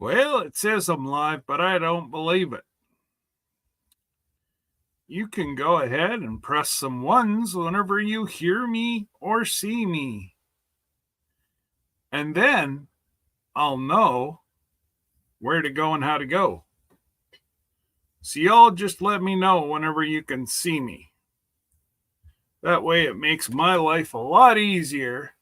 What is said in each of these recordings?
Well, it says I'm live, but I don't believe it. You can go ahead and press some ones whenever you hear me or see me. And then I'll know where to go and how to go. So y'all just let me know whenever you can see me. That way it makes my life a lot easier.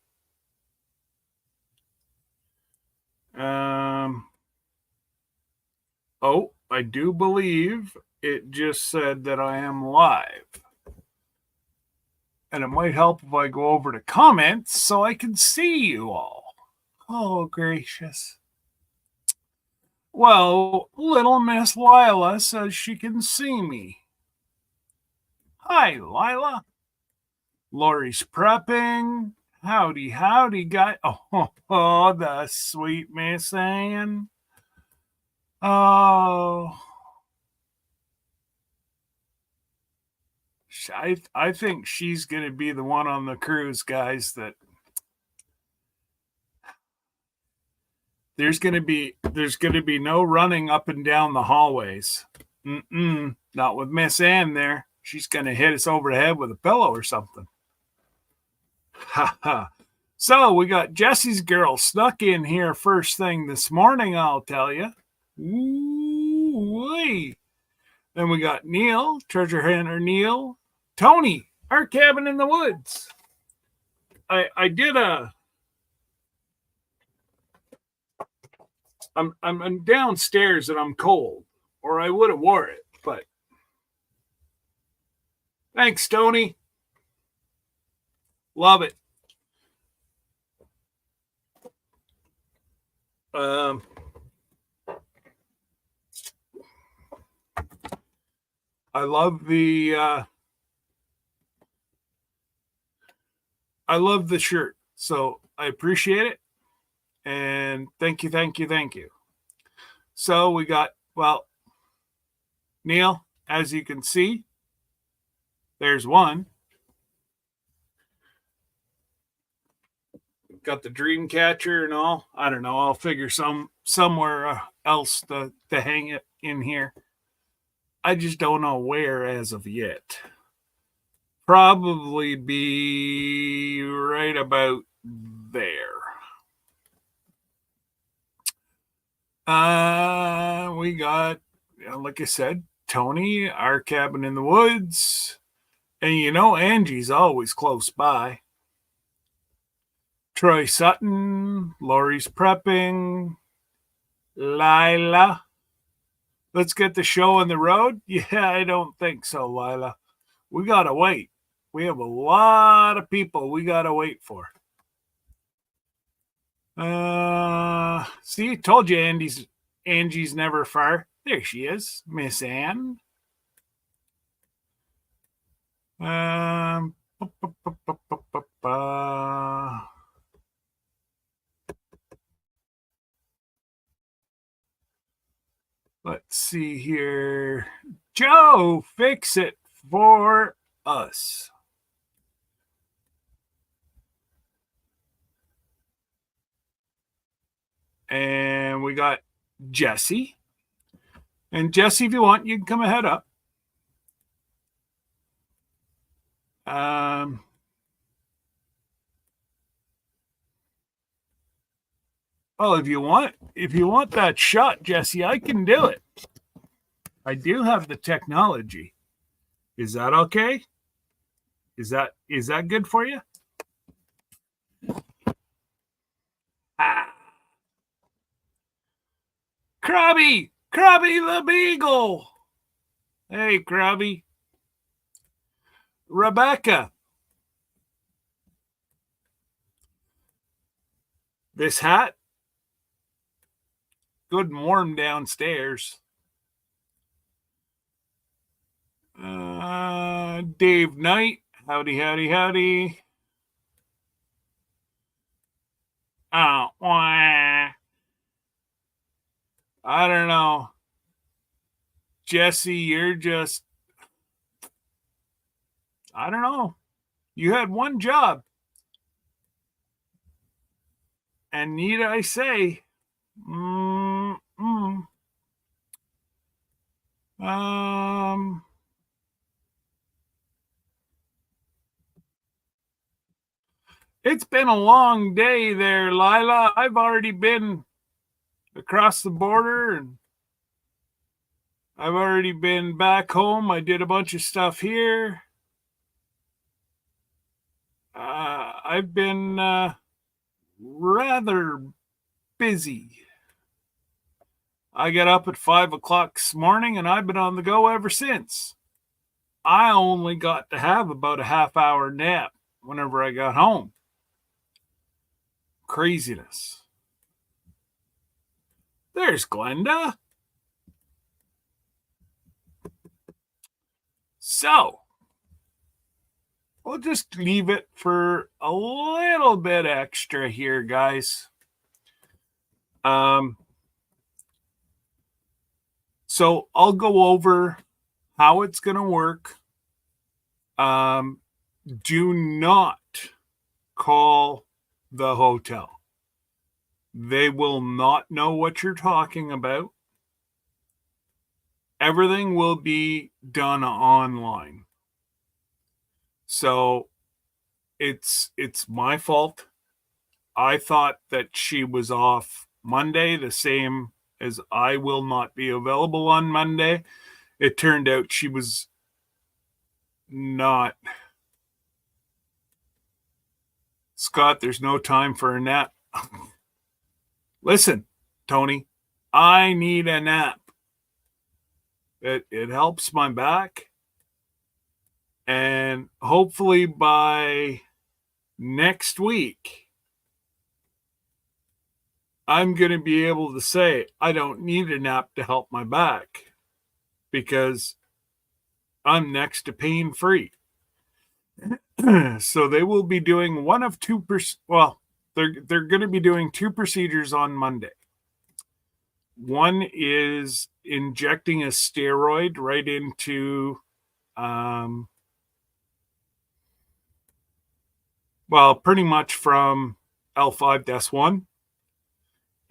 I do believe it just said that I am live. And it might help if I go over to comments so I can see you all. Oh, gracious. Well, little Miss Lila says she can see me. Hi, Lila. Lori's prepping. Howdy, howdy, guy. Oh, the sweet Miss Ann. Oh. I think she's going to be the one on the cruise, guys, that there's going to be no running up and down the hallways. Not with Miss Ann there. She's going to hit us over the head with a pillow or something. Ha ha. So we got Jesse's girl snuck in here first thing this morning, I'll tell you. Ooh-wee. Then we got Neil, treasure hunter Neil. Tony, our cabin in the woods. I'm downstairs and I'm cold, or I would have wore it, but thanks, Tony. Love it. I love the shirt, so I appreciate it, and thank you. So we got, well, Neil, as you can see, there's one. Got the dream catcher and all. I don't know. I'll figure somewhere else to hang it in here. I just don't know where as of yet. Probably be right about there. We got, like I said, Tony, our cabin in the woods. And Angie's always close by. Troy Sutton, Lori's prepping, Lila. Let's get the show on the road? Yeah, I don't think so, Lila. We got to wait. We have a lot of people we got to wait for. See, told you Angie's never far. There she is, Miss Ann. Let's see here. Joe, fix it for us. And we got Jesse. And Jesse, if you want, you can come ahead up. Well, if you want that shot, Jesse, I can do it. I do have the technology. Is that okay? Is that good for you? Krabby the Beagle. Hey, Krabby. Rebecca. This hat, good and warm downstairs. Dave Knight. Howdy. Oh, I don't know. Jesse, you're just, I don't know. You had one job. And need I say, Um, it's been a long day there, Lila. I've already been across the border and I've already been back home. I did a bunch of stuff here. I've been rather busy. I got up at 5 o'clock this morning and I've been on the go ever since. I only got to have about a half hour nap whenever I got home. Craziness. There's Glenda. So, we'll just leave it for a little bit extra here, guys. So I'll go over how it's going to work. Do not call the hotel. They will not know what you're talking about. Everything will be done online. So it's my fault. I thought that she was off Monday, the same as I will not be available on Monday. It turned out she was not. Scott, there's no time for a nap. Listen, Tony, I need a nap. It helps my back. And hopefully by next week, I'm going to be able to say I don't need a nap to help my back because I'm next to pain free. So they will be doing one of two. Well, they're going to be doing two procedures on Monday. One is injecting a steroid right into, pretty much from L5 to S1.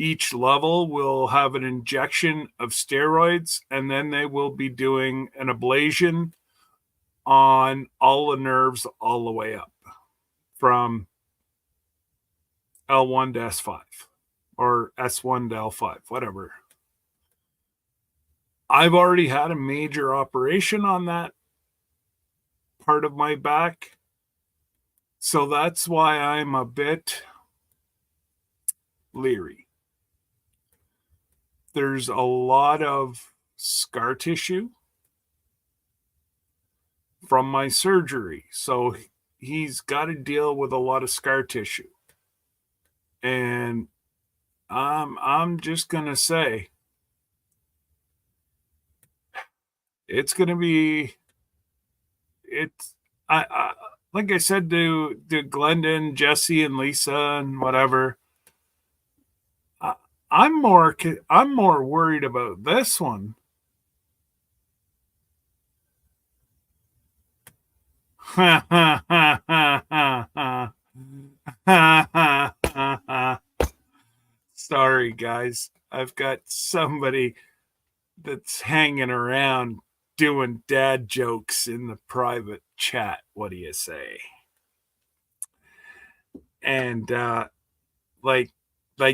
Each level will have an injection of steroids, and then they will be doing an ablation on all the nerves all the way up from L1 to S5 or S1 to L5, whatever. I've already had a major operation on that part of my back. So that's why I'm a bit leery. There's a lot of scar tissue from my surgery. So he's got to deal with a lot of scar tissue. And I'm just going to say it's going to be I like I said to Glenda, Jesse and Lisa and whatever. I'm more worried about this one. Sorry, guys. I've got somebody that's hanging around doing dad jokes in the private chat. What do you say? And like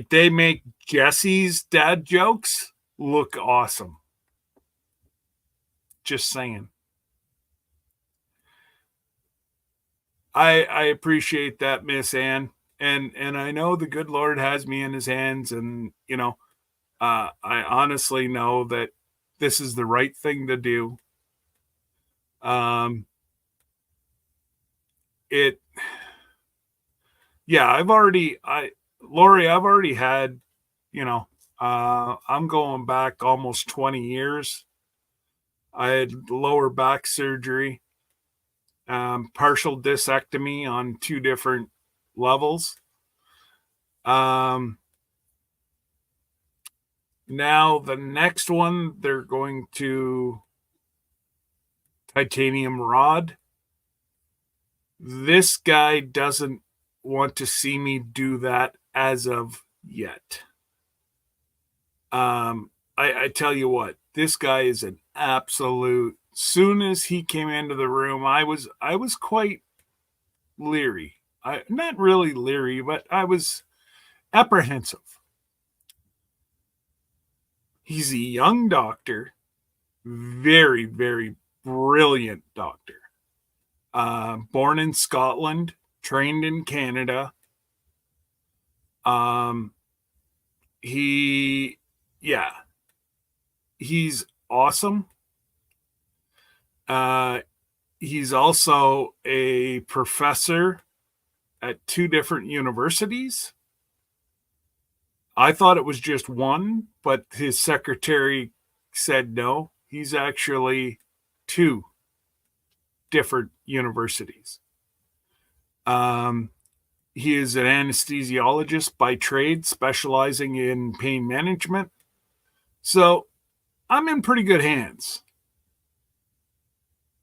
they make Jesse's dad jokes look awesome. Just saying. I appreciate that, Miss Ann. And I know the good Lord has me in his hands, and I honestly know that this is the right thing to do. Lori, I've already had, I'm going back almost 20 years. I had lower back surgery, partial discectomy on 2 different levels. Now the next one, they're going to titanium rod. This guy doesn't want to see me do that as of yet. I tell you what, this guy is an absolute. Soon as he came into the room, I was quite leery. I not really leery, but I was apprehensive. He's a young doctor, very, very brilliant doctor. Born in Scotland, trained in Canada. Um, he, yeah, he's awesome. He's also a professor at 2 different universities. I thought it was just one, but his secretary said no. He's actually 2 different universities. He is an anesthesiologist by trade, specializing in pain management. So I'm in pretty good hands.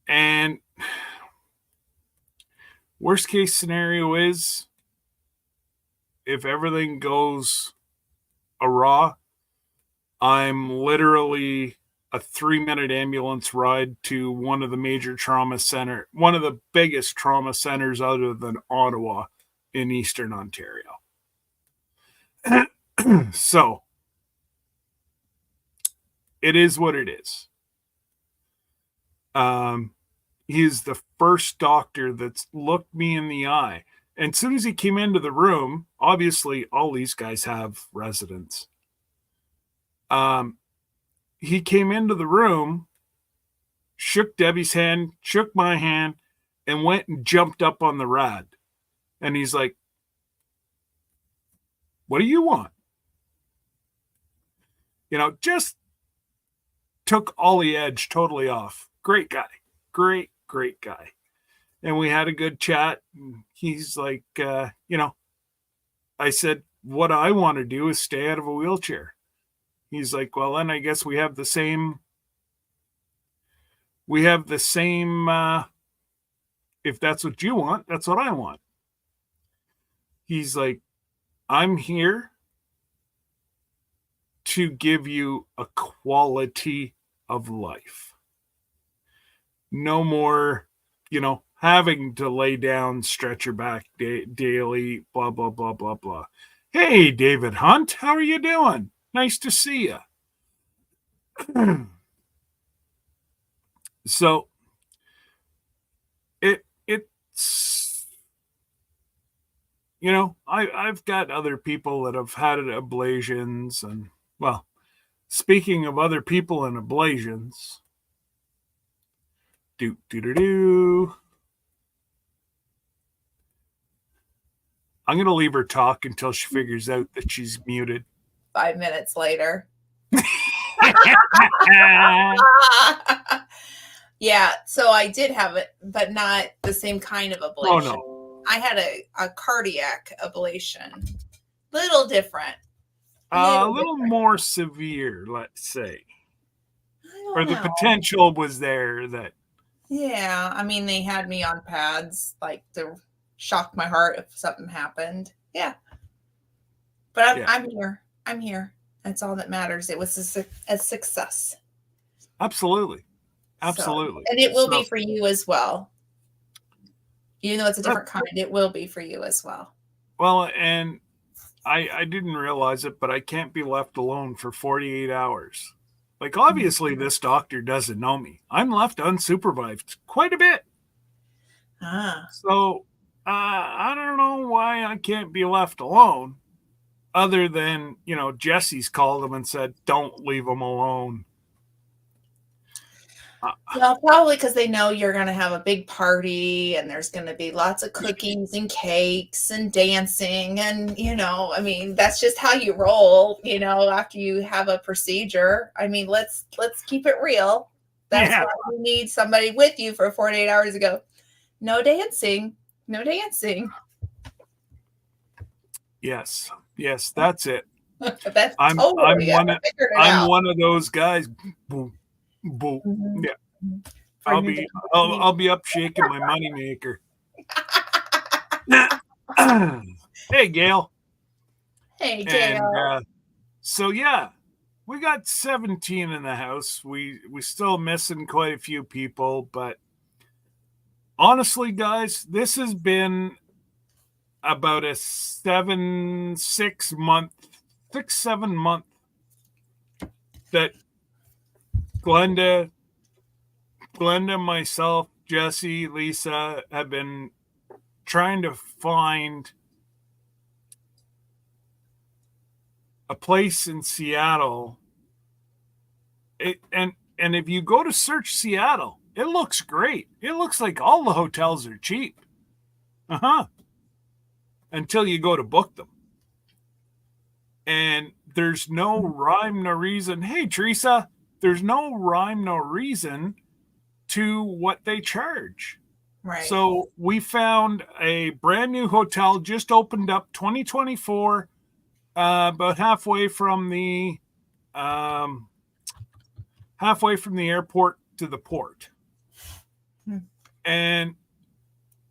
And worst case scenario is if everything goes awry, I'm literally a 3-minute ambulance ride to one of the major trauma center, one of the biggest trauma centers other than Ottawa in Eastern Ontario. So it is what it is. He's the first doctor that's looked me in the eye. And as soon as he came into the room, obviously all these guys have residents. He came into the room, shook Debbie's hand, shook my hand, and went and jumped up on the rad. And he's like, "What do you want?" Just took all the edge totally off. Great guy. Great, great guy. And we had a good chat. And he's like, I said, what I want to do is stay out of a wheelchair. He's like, well, then I guess we have the same, if that's what you want, that's what I want. He's like, I'm here to give you a quality of life. No more, having to lay down, stretch your back daily, blah, blah, blah, blah, blah. Hey, David Hunt, how are you doing? Nice to see you. So it's, I've got other people that have had ablations, and well, speaking of other people and ablations, I'm going to leave her talk until she figures out that she's muted. 5 minutes later. Yeah, so I did have it, but not the same kind of ablation. Oh, no. I had a cardiac ablation. Little different. A little more severe, let's say. Or the potential was there that. Yeah, I mean, they had me on pads, like to shock my heart if something happened. Yeah. But I'm here. I'm here. That's all that matters. It was a success. Absolutely. Absolutely. So, and it will be for you as well. Even though it's a different kind, it will be for you as well. Well, and I didn't realize it, but I can't be left alone for 48 hours. Like, obviously, this doctor doesn't know me. I'm left unsupervised quite a bit. So, I don't know why I can't be left alone, other than, Jesse's called him and said, don't leave him alone. Well, probably because they know you're going to have a big party and there's going to be lots of cookies and cakes and dancing. And, I mean, that's just how you roll, after you have a procedure. I mean, let's keep it real. That's why you need somebody with you for 48 hours ago. No dancing. No dancing. Yes, that's it. That's I'm one of those guys. Boom, boom. Mm-hmm. Yeah. I'll be up shaking my moneymaker. Hey, Gail. Hey, Gail. And, so yeah, we got 17 in the house. We still missing quite a few people, but honestly, guys, this has been about a 6-7 month that Glenda, myself, Jesse, Lisa have been trying to find a place in Seattle. And if you go to search Seattle, it looks great. It looks like all the hotels are cheap. Until you go to book them. And there's no rhyme, no reason. Hey, Teresa, there's no rhyme, no reason to what they charge. Right. So we found a brand new hotel, just opened up 2024, about halfway from the airport to the port. And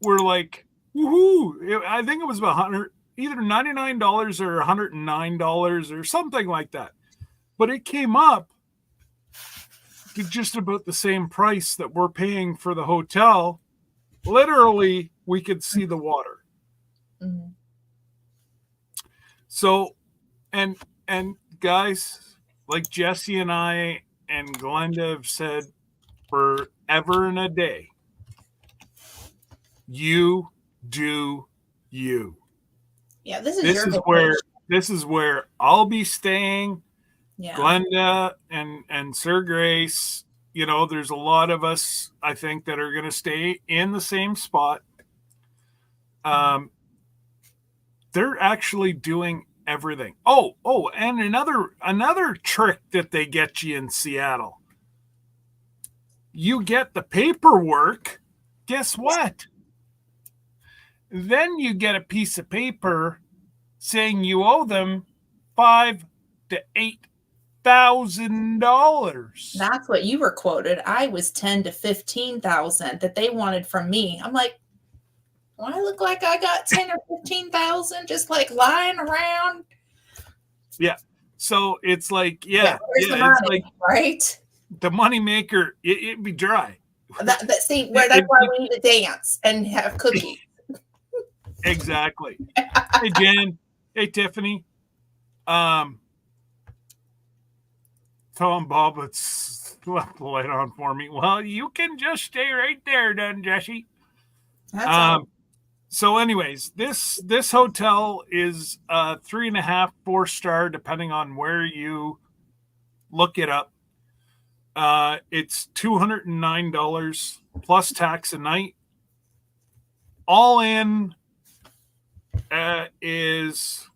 we're like, woohoo! I think it was about either $99 or $109 or something like that. But it came up to just about the same price that we're paying for the hotel. Literally, we could see the water. Mm-hmm. So, and guys, like Jesse and I and Glenda have said forever and a day, you do you. Yeah, this is where I'll be staying. Yeah. Glenda and Sir Grace, there's a lot of us, I think, that are going to stay in the same spot. They're actually doing everything. Oh, and another trick that they get you in Seattle. You get the paperwork. Guess what? Then you get a piece of paper saying you owe them $5,000 to $8,000. That's what you were quoted. I was $10,000 to $15,000 that they wanted from me. I'm like, do I look like I got 10 or 15,000 just like lying around? Yeah. So it's like, where's the money, it's like, right? The money maker, it'd be dry. That's why we need to dance and have cookies. Exactly. Hey, Jen. Hey, Tiffany. Tom Bob, let's left the light on for me. Well, you can just stay right there, then, Jesse. So, anyways, this hotel is 3.5, 4-star, depending on where you look it up. It's $209 plus tax a night. All in is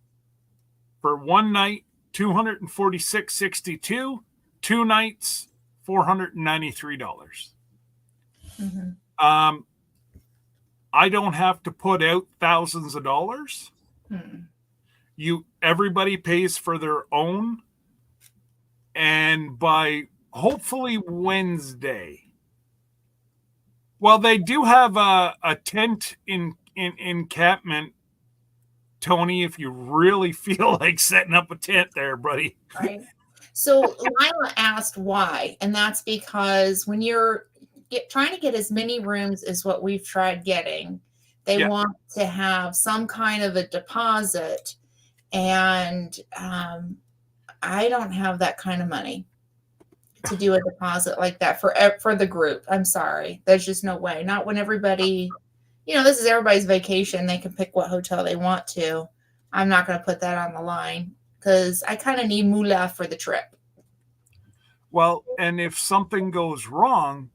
for one night $246.62, 2 nights $493. Mm-hmm. I don't have to put out thousands of dollars. Everybody pays for their own, and by hopefully Wednesday. Well, they do have a tent in encampment, Tony, if you really feel like setting up a tent there, buddy. Right. So Lila asked why, and that's because when you're trying to get as many rooms as what we've tried getting, they want to have some kind of a deposit, and I don't have that kind of money to do a deposit like that for the group. I'm sorry. There's just no way. Not when everybody, this is everybody's vacation. They can pick what hotel they want to. I'm not going to put that on the line because I kind of need moolah for the trip. Well, and if something goes wrong,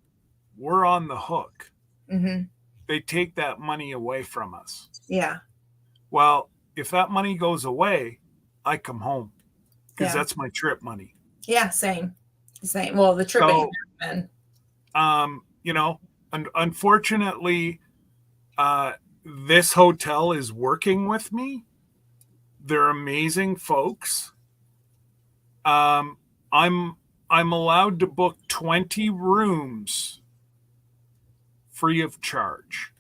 we're on the hook. Mm-hmm. They take that money away from us. Yeah. Well, if that money goes away, I come home because that's my trip money. Yeah, same. Well, the trip ain't happening. Unfortunately, this hotel is working with me. They're amazing folks. I'm allowed to book 20 rooms free of charge.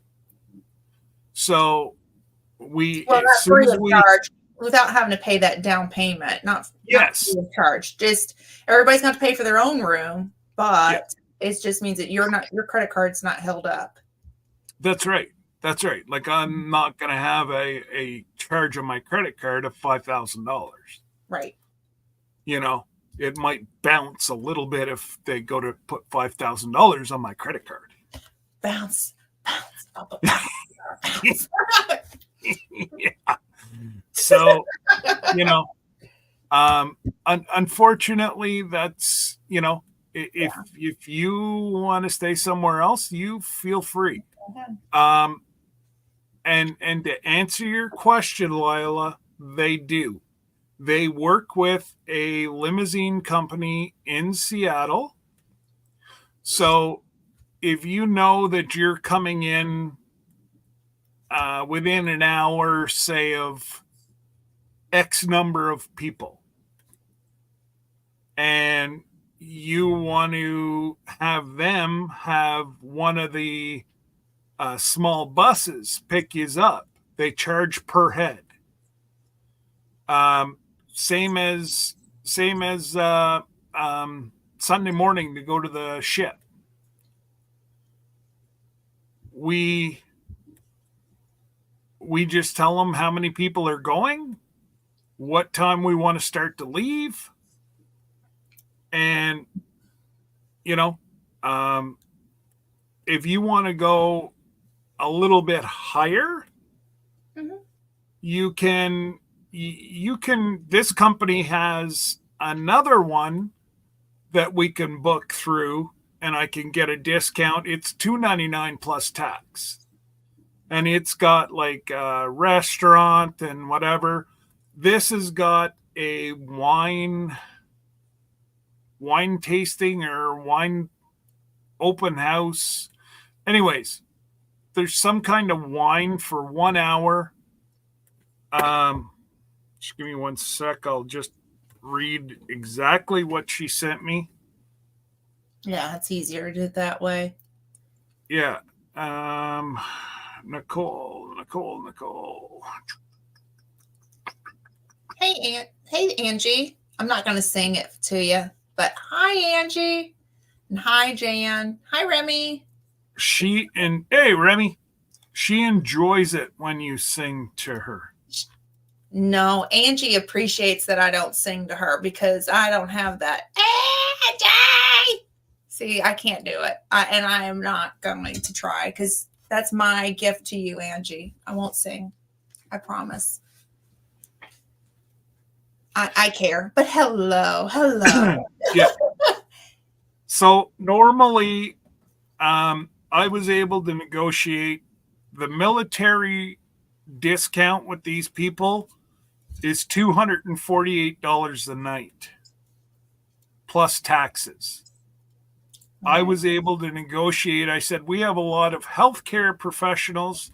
So not free of charge. without having to pay that down payment, not Yes. being charged. Just everybody's going to pay for their own room, Yeah, but it just means that your credit card's not held up. that's right. That's right. Like I'm not going to have a charge on my credit card of $5,000. Right. You know, it might bounce a little bit if they go to put $5,000 on my credit card. Bounce, bounce, bounce. Yeah. So, you know, unfortunately, that's, you know, if you want to stay somewhere else, you feel free. Um, and to answer your question, Lila, they do. They work with a limousine company in Seattle. So if you know that you're coming in within an hour, say, of X number of people, and you want to have them have one of the small buses pick you up, they charge per head. Um, same as Sunday morning to go to the ship. We just tell them how many people are going, what time we want to start to leave, and you know, um, if you want to go a little bit higher, mm-hmm. you can. This company has another one that we can book through, and I can get a discount. It's $299 plus tax, and it's got like a restaurant and whatever. This has got a wine tasting or wine open house. Anyways, there's some kind of wine for 1 hour. Just give me 1 sec. I'll just read exactly what she sent me. Yeah, it's easier to do it that way. Yeah. Nicole. Hey, Angie. I'm not going to sing it to you, but hi, Angie. And hi, Jan. Hi, Remy. Hey, Remy. She enjoys it when you sing to her. No, Angie appreciates that I don't sing to her because I don't have that. Angie! See, I can't do it. And I am not going to try because that's my gift to you, Angie. I won't sing. I promise. I care, but hello. Yeah. So normally, I was able to negotiate the military discount with these people is $248 a night plus taxes. I was able to negotiate. I said, we have a lot of healthcare professionals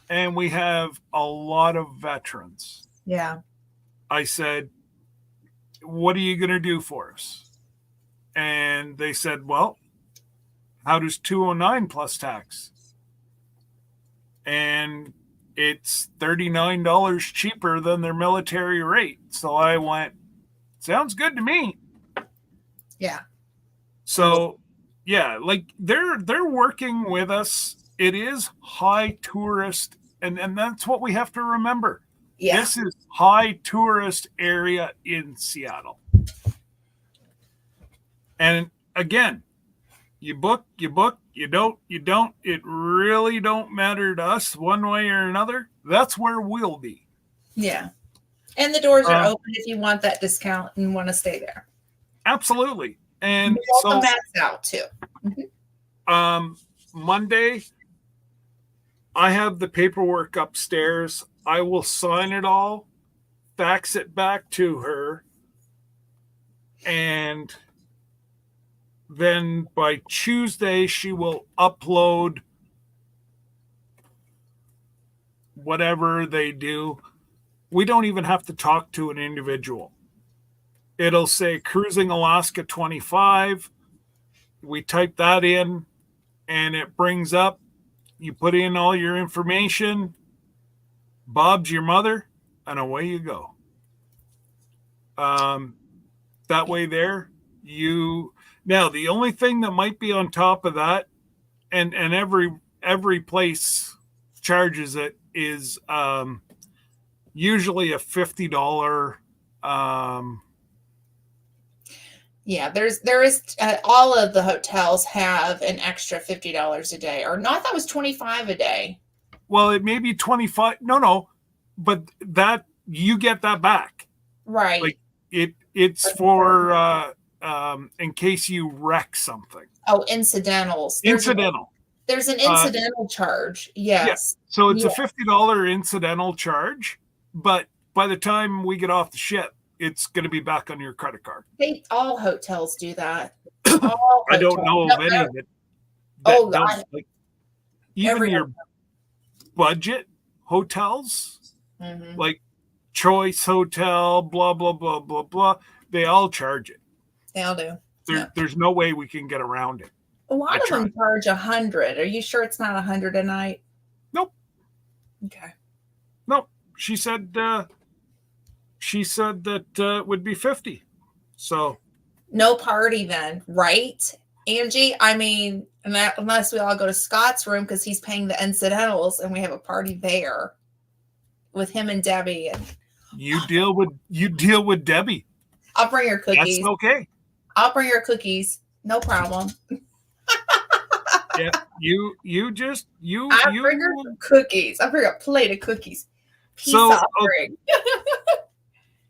and we have a lot of veterans. Yeah. I said, what are you going to do for us? And they said, well, how does 209 plus tax? And it's $39 cheaper than their military rate. So I went, sounds good to me. Yeah. So yeah, like they're working with us. It is high tourist, and that's what we have to remember. Yeah. This is high tourist area in Seattle. And again, you book, you don't. It really don't matter to us one way or another. That's where we'll be. Yeah. And the doors are open if you want that discount and want to stay there. Absolutely. And so Matt's out too. Mm-hmm. Monday, I have the paperwork upstairs. I will sign it all, fax it back to her, and then by Tuesday, she will upload whatever they do. We don't even have to talk to an individual. It'll say Cruising Alaska 25. We type that in, and it brings up, you put in all your information. Bob's your mother, and away you go. That way there, now the only thing that might be on top of that, and every place charges it, is usually a $50. Yeah, there is all of the hotels have an extra $50 a day, or not. That was 25 a day. Well, it may be 25. No, but that you get that back. Right. Like it's for in case you wreck something. Oh, incidentals. Incidental. There's an incidental charge. Yes. Yeah. So it's a $50 incidental charge, but by the time we get off the ship, it's going to be back on your credit card. All hotels do that. I don't know of any that does, like, even your budget hotels, like Choice Hotel, blah, blah, blah, blah, blah. They all charge it. They all do. There's no way we can get around it. A lot of them charge $100. Are you sure it's not $100 a night? Nope. Okay. Nope. She said that it would be 50. So no party then, right, Angie? I mean, unless we all go to Scott's room because he's paying the incidentals and we have a party there with him and Debbie. And you deal with Debbie. I'll bring her cookies. That's okay. I'll bring her cookies. No problem. Yeah, I bring her cookies. I bring a plate of cookies. Peace offering.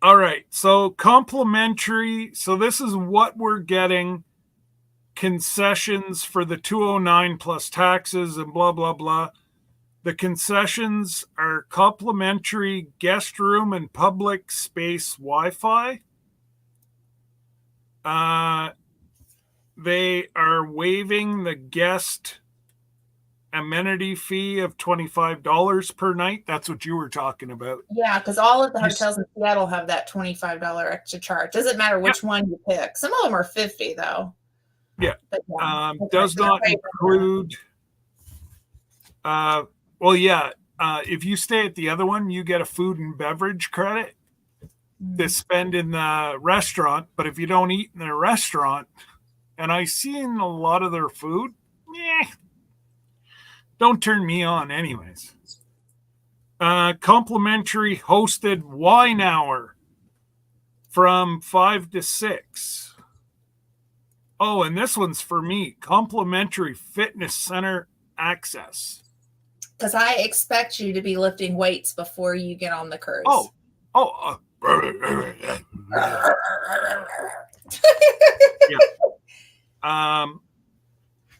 All right. So complimentary. So this is what we're getting. Concessions for the 209 plus taxes and blah, blah, blah. The concessions are complimentary guest room and public space Wi-Fi. They are waiving the guest amenity fee of $25 per night. That's what you were talking about. Yeah, because all of the hotels in Seattle have that $25 extra charge. Doesn't matter which one you pick. Some of them are $50 though. Yeah. Does not include. If you stay at the other one, you get a food and beverage credit to spend in the restaurant. But if you don't eat in the restaurant, and I've seen a lot of their food, don't turn me on anyways. Complimentary hosted wine hour from 5 to 6. Oh, and this one's for me. Complimentary fitness center access. Because I expect you to be lifting weights before you get on the cruise. Yeah.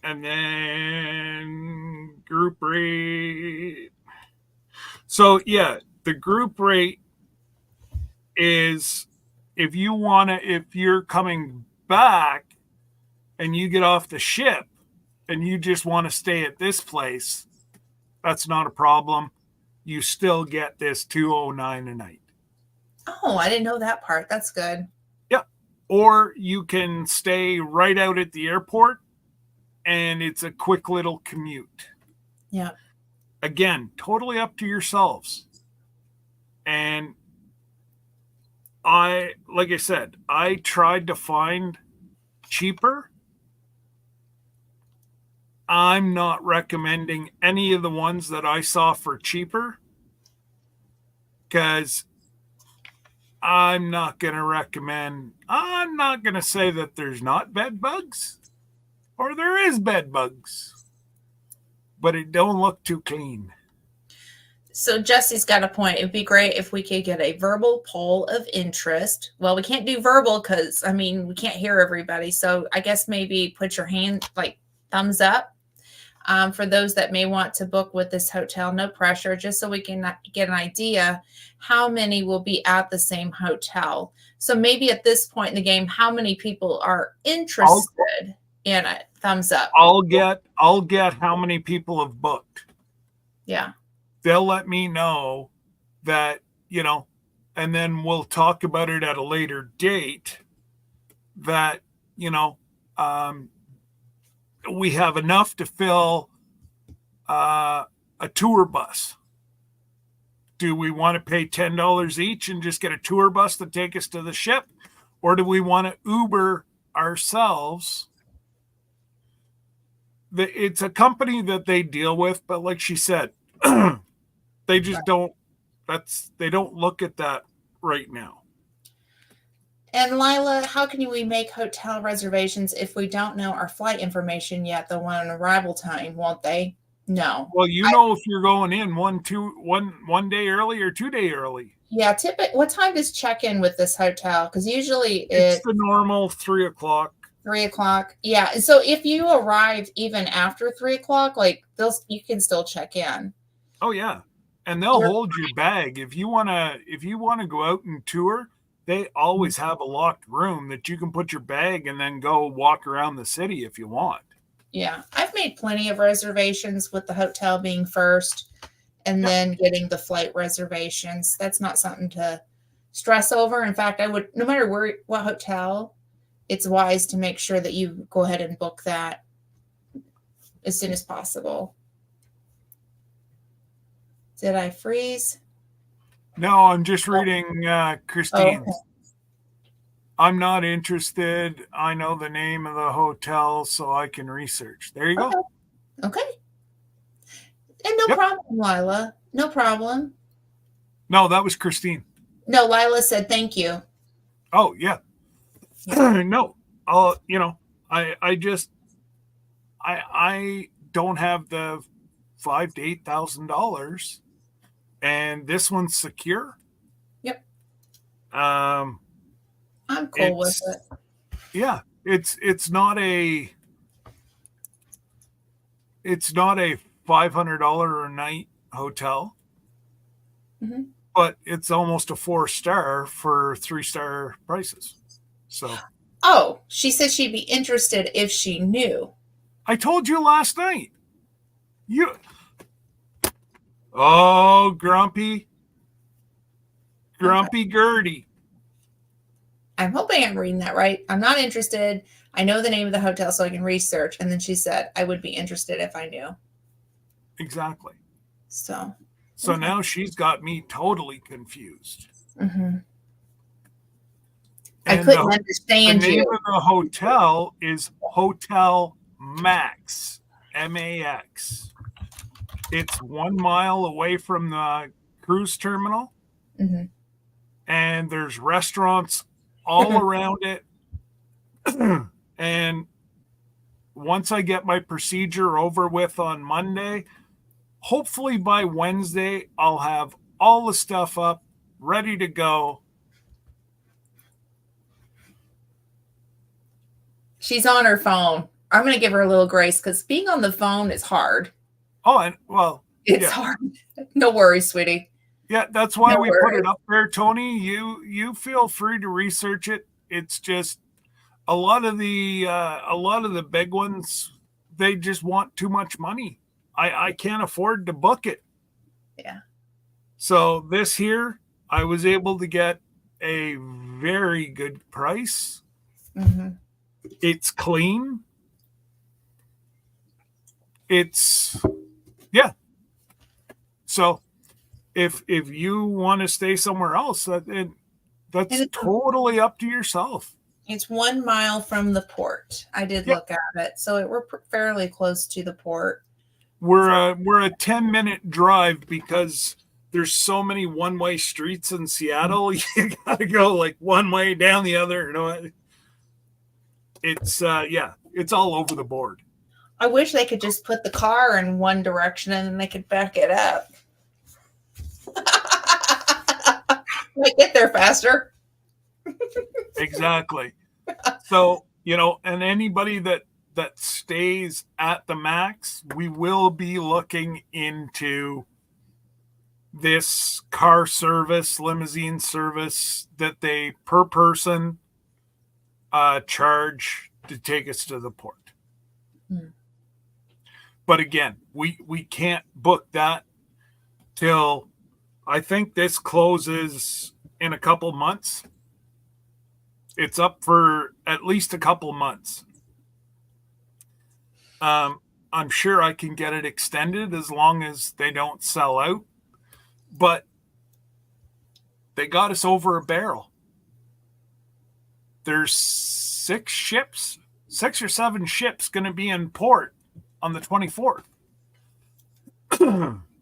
And then group rate. So yeah, the group rate is if you're coming back and you get off the ship and you just want to stay at this place, that's not a problem. You still get this $209 a night. Oh, I didn't know that part. That's good. Yeah. Or you can stay right out at the airport and it's a quick little commute. Yeah. Again, totally up to yourselves. And like I said, I tried to find cheaper. I'm not recommending any of the ones that I saw for cheaper because I'm not going to say that there's not bed bugs or there is bed bugs, but it don't look too clean. So Jesse's got a point. It'd be great if we could get a verbal poll of interest. Well, we can't do verbal because, we can't hear everybody. So I guess maybe put your hand, like thumbs up. For those that may want to book with this hotel, no pressure, just so we can get an idea how many will be at the same hotel. So maybe at this point in the game, how many people are interested in it? Thumbs up. I'll get how many people have booked. Yeah. They'll let me know that, and then we'll talk about it at a later date that, we have enough to fill a tour bus. Do we want to pay $10 each and just get a tour bus to take us to the ship? Or do we want to Uber ourselves? It's a company that they deal with, but like she said, they just don't, they don't look at that right now. And Lila, how can we make hotel reservations if we don't know our flight information yet, the one arrival time, won't they? No. Well, if you're going in one day early or 2 day early. Yeah, what time does check-in with this hotel? Because usually it's the normal 3:00. 3:00. Yeah. And so if you arrive even after 3:00, like you can still check in. Oh yeah. And they'll hold your bag. If you wanna go out and tour, they always have a locked room that you can put your bag and then go walk around the city if you want. Yeah. I've made plenty of reservations with the hotel being first and then getting the flight reservations. That's not something to stress over. In fact, I would, no matter what hotel, it's wise to make sure that you go ahead and book that as soon as possible. Did I freeze? No, I'm just reading Christine's. Oh, okay. I'm not interested. I know the name of the hotel, so I can research. There you go. Okay. And no problem, Lila. No problem. No, that was Christine. No, Lila said thank you. Oh, yeah. No. I don't have the $5,000 to $8,000, and this one's secure. Yep. I'm cool with it. Yeah, it's not a $500 a night hotel, but it's almost a 4-star for 3-star prices. So. Oh, she said she'd be interested if she knew. I told you last night. Oh, grumpy Gertie. I'm hoping I'm reading that right. I'm not interested. I know the name of the hotel so I can research. And then she said, I would be interested if I knew. Exactly. So now she's got me totally confused. I couldn't understand you. The name of the hotel is Hotel Max, MAX. It's 1 mile away from the cruise terminal. And there's restaurants all around it. And once I get my procedure over with on Monday, hopefully by Wednesday, I'll have all the stuff up, ready to go. She's on her phone. I'm going to give her a little grace because being on the phone is hard. Oh, and well, it's hard. No worries, sweetie. Yeah, that's why we put it up there, Tony. You feel free to research it. It's just a lot of the big ones, they just want too much money. I can't afford to book it. Yeah. So this here, I was able to get a very good price. It's clean. So if you want to stay somewhere else, that's totally up to yourself. It's 1 mile from the port. I did look at it, so we're fairly close to the port. We're a 10-minute drive because there's so many one-way streets in Seattle. You gotta go like one way down the other. You know, it's it's all over the board. I wish they could just put the car in one direction and then they could back it up. Might get there faster. Exactly. So, and anybody that stays at the Max, we will be looking into this car service, limousine service that they per person charge to take us to the port. But again, we can't book that till I think this closes in a couple months. It's up for at least a couple months. I'm sure I can get it extended as long as they don't sell out. But They got us over a barrel. There's 6 or 7 ships going to be in port on the 24th.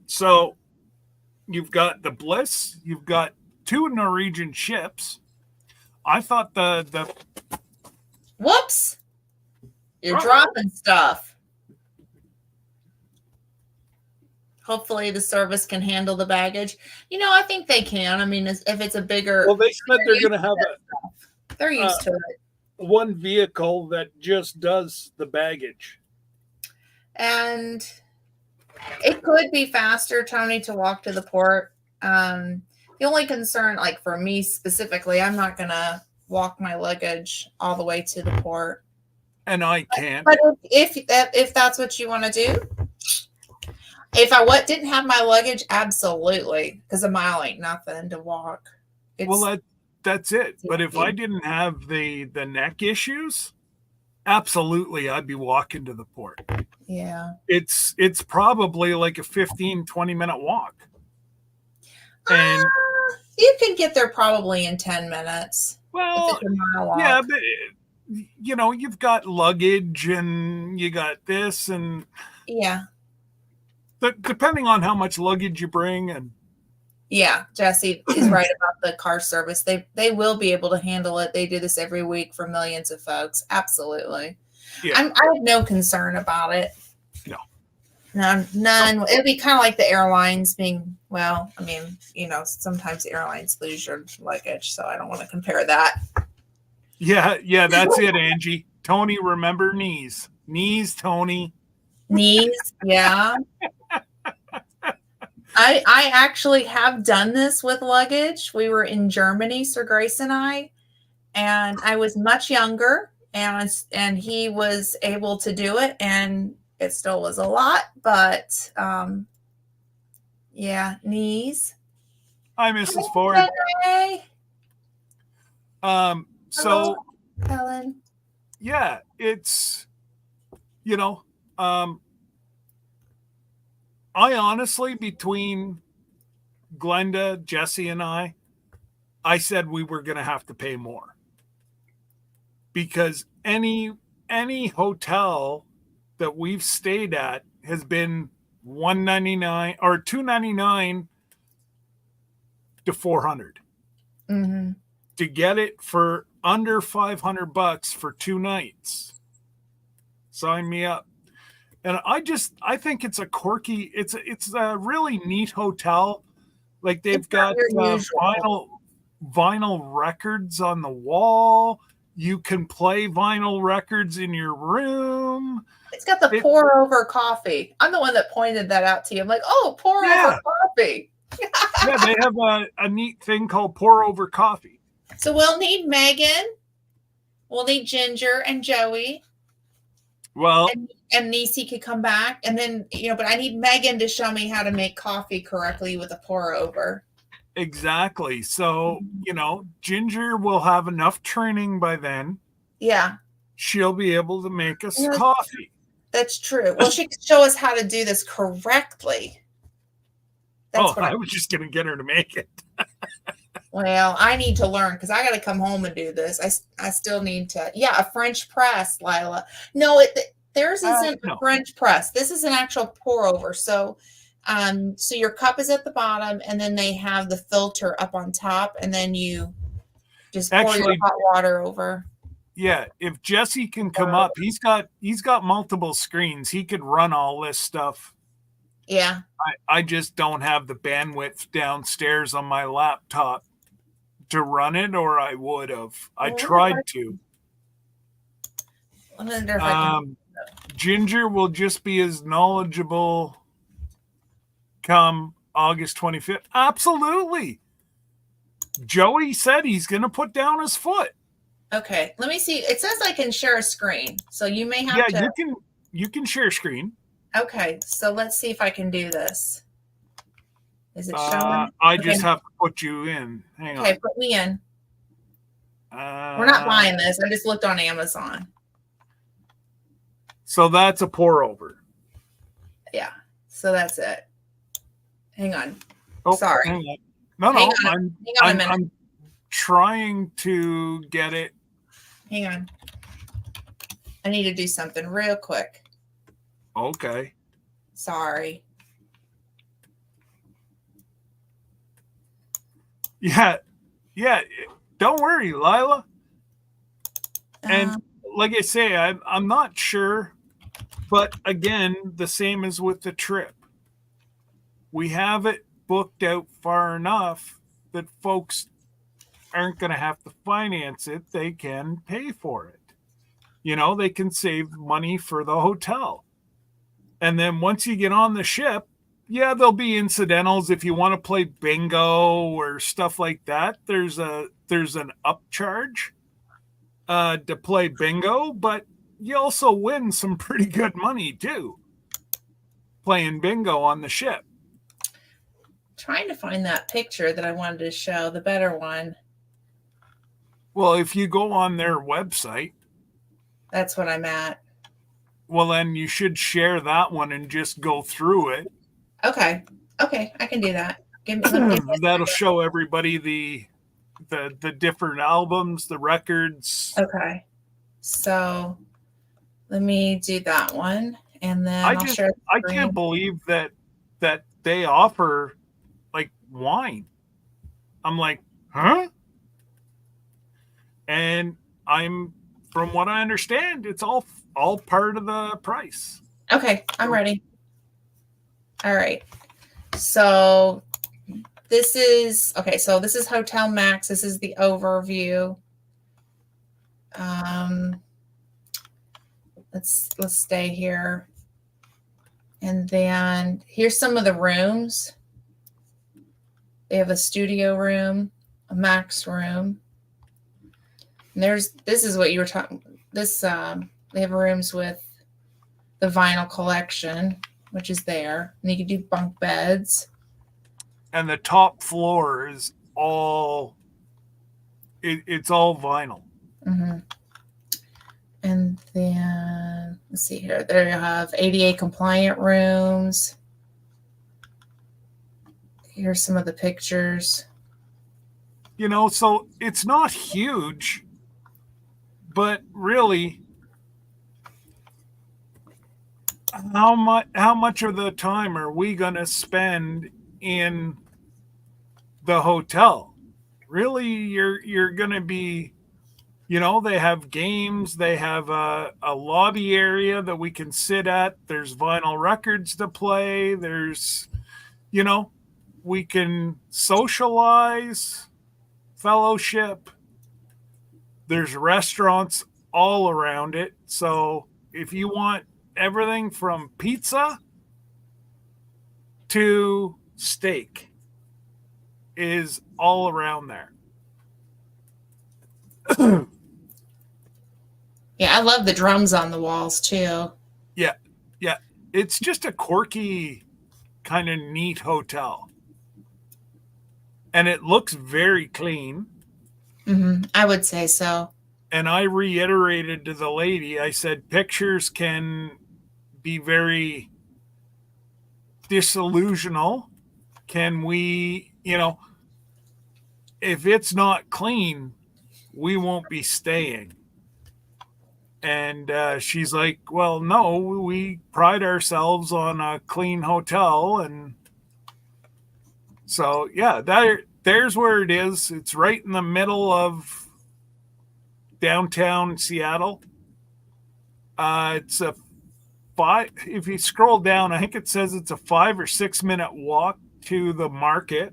So you've got the Bliss, you've got 2 Norwegian ships. I thought the Whoops! You're dropping stuff. Hopefully the service can handle the baggage. I think they can. I mean, if it's a bigger... Well, they said they're going to have they're used to it. One vehicle that just does the baggage. And it could be faster, Tony, to walk to the port. The only concern, like for me specifically, I'm not going to walk my luggage all the way to the port. And I can't. But if that's what you want to do, if I didn't have my luggage, absolutely, because a mile ain't nothing to walk. That's it. But if I didn't have the neck issues, absolutely, I'd be walking to the port. Yeah. It's probably like a 15-20 minute walk. And you can get there probably in 10 minutes. Well, if it's a mile walk. Yeah, but you've got luggage and you got this and yeah. But depending on how much luggage you bring and yeah, Jesse is right about the car service. They will be able to handle it. They do this every week for millions of folks. Absolutely. Yeah. I have no concern about it. No. None. It would be kind of like the airlines being, well, I mean, sometimes airlines lose your luggage, so I don't want to compare that. Yeah, that's it, Angie. Tony, remember knees. Knees, Tony. Knees, yeah. I actually have done this with luggage. We were in Germany, Sir Grace and I was much younger, and he was able to do it, and it still was a lot, but yeah, knees. Hi, Mrs. Ford. Hey. So hello, Helen. Yeah, it's I honestly, between Glenda, Jesse, and I said we were going to have to pay more because any hotel that we've stayed at has been $199 or $299 to $400 to get it for under $500 for 2 nights. Sign me up. And I think it's a quirky, it's a really neat hotel. Like they've got vinyl records on the wall. You can play vinyl records in your room. It's got the pour over coffee. I'm the one that pointed that out to you. I'm like, oh, pour over coffee. Yeah, they have a neat thing called pour over coffee. So we'll need Megan. We'll need Ginger and Joey. Well, and Niecy could come back, and then but I need Megan to show me how to make coffee correctly with a pour over. Exactly. So Ginger will have enough training by then. Yeah, she'll be able to make us coffee. That's true. Well, she could show us how to do this correctly. That's I was just gonna get her to make it. Well, I need to learn because I got to come home and do this. I still need to. Yeah, a French press, Lila. No, theirs isn't a French press. This is an actual pour over. So your cup is at the bottom, and then they have the filter up on top, and then you just pour your hot water over. Yeah, if Jesse can come up, he's got multiple screens. He could run all this stuff. Yeah. I just don't have the bandwidth downstairs on my laptop to run it, or I would have. I tried to. Ginger will just be as knowledgeable come August 25th. Absolutely. Joey said he's going to put down his foot. Okay, let me see. It says I can share a screen, so you may have to. Yeah, you can share screen. Okay, so let's see if I can do this. Is it showing? I just have to put you in. Hang on. Okay, put me in. We're not buying this. I just looked on Amazon. So that's a pour over. Yeah, so that's it. Hang on. Oh, sorry. Hang on. No, Hang no, on, hang on a minute. I'm trying to get it. Hang on. I need to do something real quick. Okay. Sorry. Yeah. Yeah. Don't worry, Lila. And Um, like I say, I'm not sure, but again, the same as with the trip. We have it booked out far enough that folks aren't going to have to finance it. They can pay for it. They can save money for the hotel. And then once you get on the ship, yeah, there'll be incidentals if you want to play bingo or stuff like that. There's an upcharge to play bingo, but you also win some pretty good money too playing bingo on the ship. trying to find that picture that I wanted to show, the better one. Well, if you go on their website, That's what I'm at. well, then you should share that one and just go through it. Okay. Okay, I can do that. Give me a That'll second. show everybody the different albums, the records. Okay. So let me do that one, and then I'll share the I can't screen. believe that they offer like wine. I'm like, huh? And I'm from what I understand, it's all part of the price. Okay, I'm ready. All right. So this is okay. So this is Hotel Max. This is the overview. Let's stay here, and then here's some of the rooms. They have a studio room, a Max room. And this is what you were talking. This they have rooms with the vinyl collection, which is there, and you can do bunk beds. And the top floor is it's all vinyl. Mm-hmm. And then let's see here. There you have ADA compliant rooms. Here's some of the pictures. So it's not huge, but really, how much of the time are we going to spend in the hotel? Really, you're going to be, they have games, they have a lobby area that we can sit at. There's vinyl records to play. There's, we can socialize, fellowship. There's restaurants all around it. So if you want everything from pizza to steak is all around there. Yeah, I love the drums on the walls too. Yeah. Yeah. It's just a quirky, kind of neat hotel. And it looks very clean. Mm-hmm. I would say so. And I reiterated to the lady, I said, pictures can be very disillusional. Can we, if it's not clean, we won't be staying. And she's like, well, no, we pride ourselves on a clean hotel. And so, yeah, there's where it is. It's right in the middle of downtown Seattle. It's a if you scroll down, I think it says it's a 5 or 6 minute walk to the market.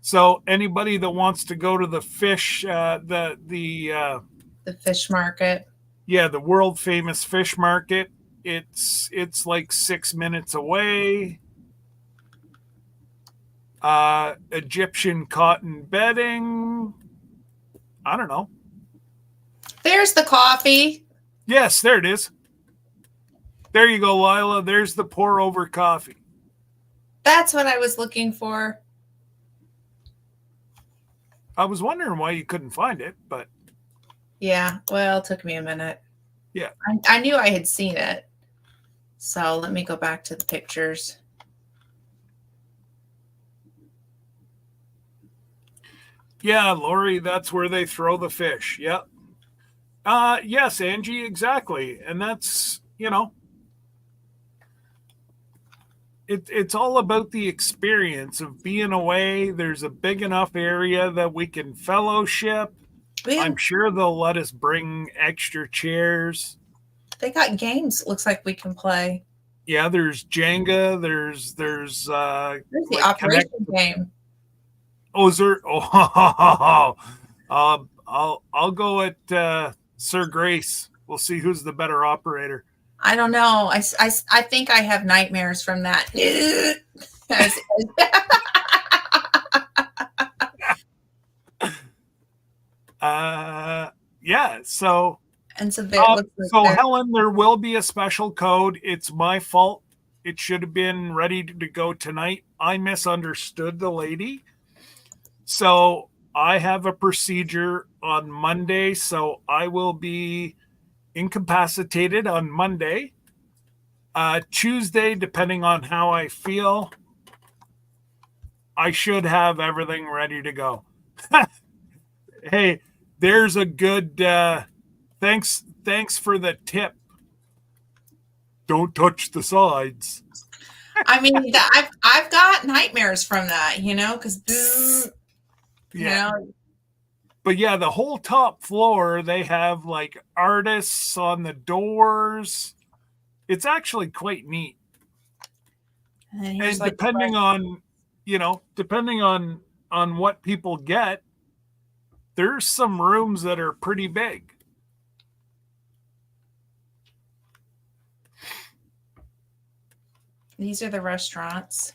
So anybody that wants to go to the fish, the fish market. Yeah, the world famous fish market. It's like 6 minutes away. Egyptian cotton bedding. I don't know. There's the coffee. Yes, there it is. There you go, Lila. There's the pour over coffee. That's what I was looking for. I was wondering why you couldn't find it, but yeah, well, it took me a minute. Yeah. I knew I had seen it. So let me go back to the pictures. Yeah, Lori, that's where they throw the fish. Yep. Yes, Angie, exactly. And that's, it's all about the experience of being away. There's a big enough area that we can fellowship. Yeah, I'm sure they'll let us bring extra chairs. they got games. Looks like we can play. Yeah, there's Jenga. There's There's the like connect. operation game. Oh, is there? Oh, I'll go at Sir Grace. We'll see who's the better operator. I don't know. I think I have nightmares from that. Yeah. So And so it looks like so Helen, there will be a special code. It's my fault. It should have been ready to go tonight. I misunderstood the lady. So I have a procedure on Monday. So I will be incapacitated on Monday. Tuesday, depending on how I feel, I should have everything ready to go. Hey, there's a good thanks for the tip. Don't touch the sides. I mean, I've got nightmares from that, because Yeah. But yeah, the whole top floor, they have like artists on the doors. It's actually quite neat. And like depending on, depending on what people get, there's some rooms that are pretty big. these are the restaurants.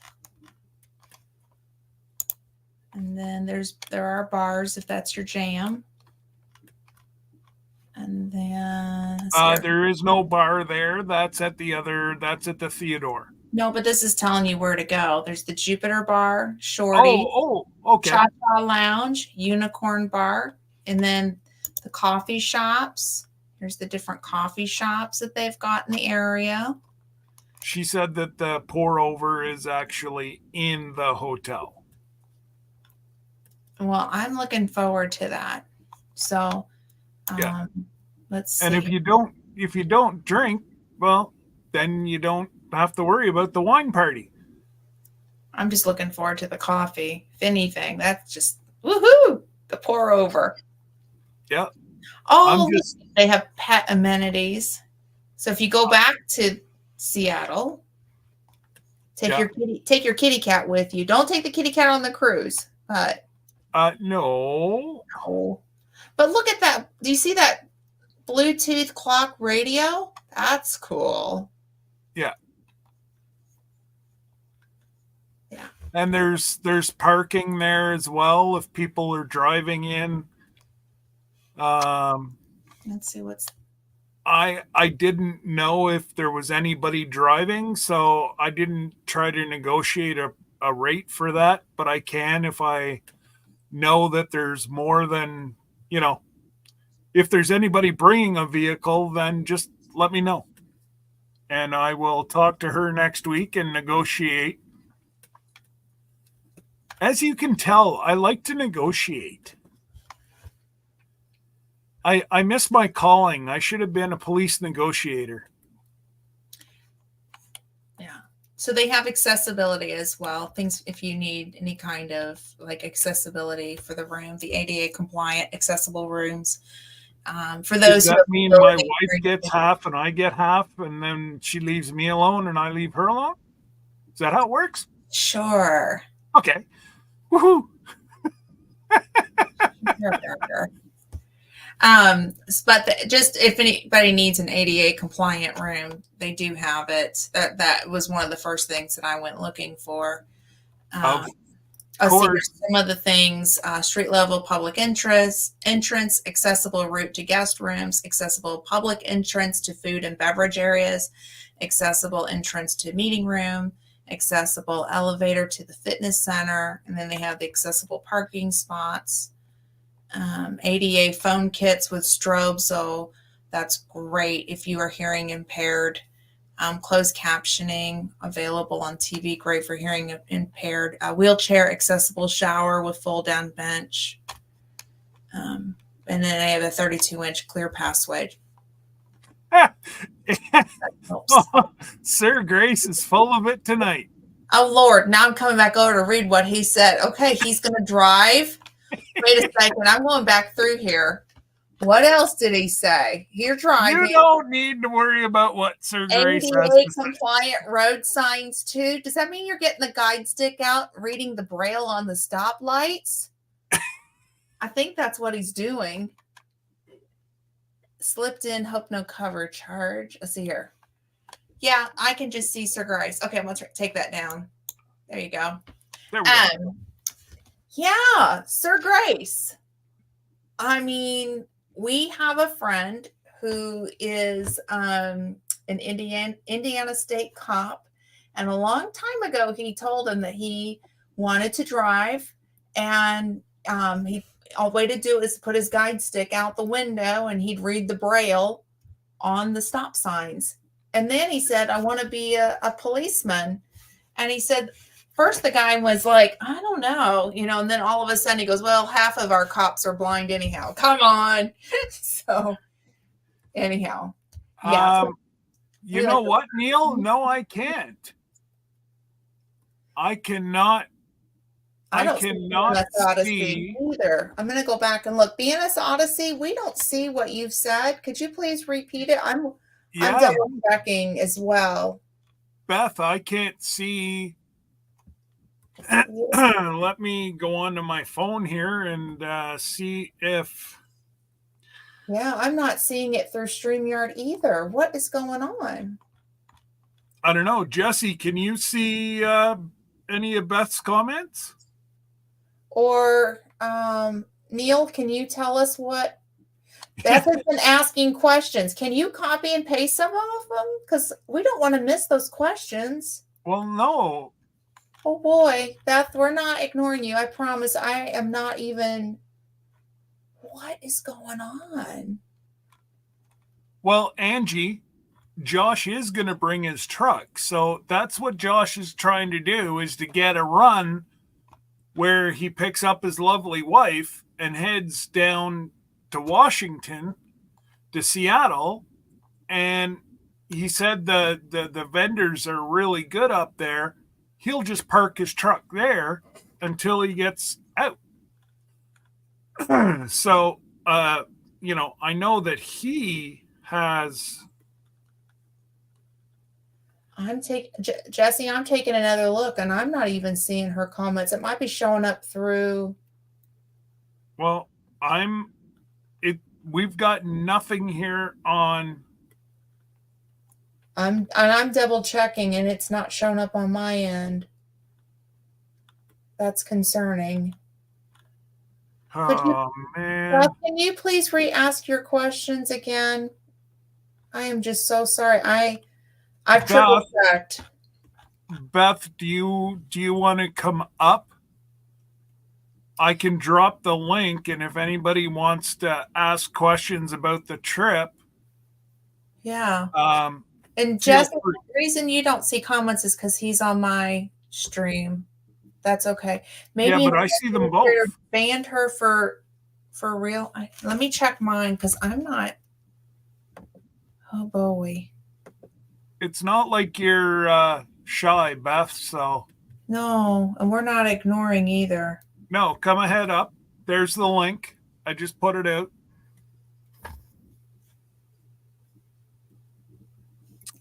And then there are bars if that's your jam. And then there is no bar there. That's at the Theodore. No, but this is telling you where to go. There's the Jupiter Bar, Shorty, Okay. Cha-Cha Lounge, Unicorn Bar, and then the coffee shops. Here's the different coffee shops that they've got in the area. She said that the pour over is actually in the hotel. Well, I'm looking forward to that. So, yeah. Let's see. And if you don't drink, well, then you don't have to worry about the wine party. I'm just looking forward to the coffee. If anything, that's just woohoo! The pour over. Yeah. Oh, they have pet amenities. So if you go back to Seattle, take your kitty cat with you. Don't take the kitty cat on the cruise. But no. But look at that. Do you see that Bluetooth clock radio? That's cool. Yeah. Yeah. And there's parking there as well if people are driving in. Let's see what's. I didn't know if there was anybody driving, so I didn't try to negotiate a rate for that, but I can if I know that there's more than, if there's anybody bringing a vehicle, then just let me know. And I will talk to her next week and negotiate. As you can tell, I like to negotiate. I miss my calling. I should have been a police negotiator. Yeah. So they have accessibility as well. Things if you need any kind of like accessibility for the room, the ADA compliant accessible rooms. For those. Does that mean my wife gets half and I get half, and then she leaves me alone and I leave her alone? Is that how it works? Sure. Okay. Woohoo. But just if anybody needs an ADA compliant room, they do have it. That was one of the first things that I went looking for. Some of the things: street level public entrance, accessible route to guest rooms, accessible public entrance to food and beverage areas, accessible entrance to meeting room, accessible elevator to the fitness center, and then they have the accessible parking spots. ADA phone kits with strobe, so that's great if you are hearing impaired. Closed captioning available on TV, great for hearing impaired. Wheelchair accessible shower with fold down bench. And then I have a 32-inch clear passway. Oh, Sir Grace is full of it tonight. Oh, Lord. Now I'm coming back over to read what he said. Okay, he's going to drive. Wait a second. I'm going back through here. What else did he say? You're driving. You don't need to worry about what Sir Grace has ADA to say. compliant road signs too. Does that mean you're getting the guide stick out, reading the braille on the stoplights? I think that's what he's doing. Slipped in, hope no cover charge. Let's see here. Yeah, I can just see Sir Grace. Okay, I'm going to take that down. There you go. There we go. Yeah, Sir Grace. I mean, we have a friend who is an Indiana State cop. And a long time ago, he told him that he wanted to drive. And all the way to do is put his guide stick out the window and he'd read the braille on the stop signs. And then he said, I want to be a policeman. And he said, first the guy was like, I don't know, and then all of a sudden he goes, well, half of our cops are blind anyhow. Come on. So anyhow. Yeah. You know what, Neil? No, I can't. I cannot see either. I'm going to go back and look. BNS Odyssey, we don't see what you've said. Could you please repeat it? I'm double checking as well. Beth, I can't see. Let me go onto my phone here and see if. Yeah, I'm not seeing it through StreamYard either. What is going on? I don't know. Jesse, can you see any of Beth's comments? Or Neil, can you tell us what Beth has been asking questions? Can you copy and paste some of them? Because we don't want to miss those questions. Well, no. Oh boy, Beth, we're not ignoring you. I promise. I am not even. What is going on? Well, Angie, Josh is going to bring his truck. So that's what Josh is trying to do, is to get a run where he picks up his lovely wife and heads down to Washington, to Seattle. And he said the vendors are really good up there. He'll just park his truck there until he gets out. So, I know that he has. Jesse, I'm taking another look and I'm not even seeing her comments. It might be showing up through. Well, we've got nothing here on. I'm double checking and it's not showing up on my end. That's concerning. Man. Can you please re-ask your questions again? I am just so sorry. I've triple checked. Beth, do you want to come up? I can drop the link, and if anybody wants to ask questions about the trip. Yeah. And just the reason you don't see comments is because he's on my stream. That's okay. Maybe but I see them both. Banned her for real. Let me check mine because I'm not. Oh boy. It's not like you're shy, Beth. So. No, and we're not ignoring either. No, come ahead up. There's the link. I just put it out.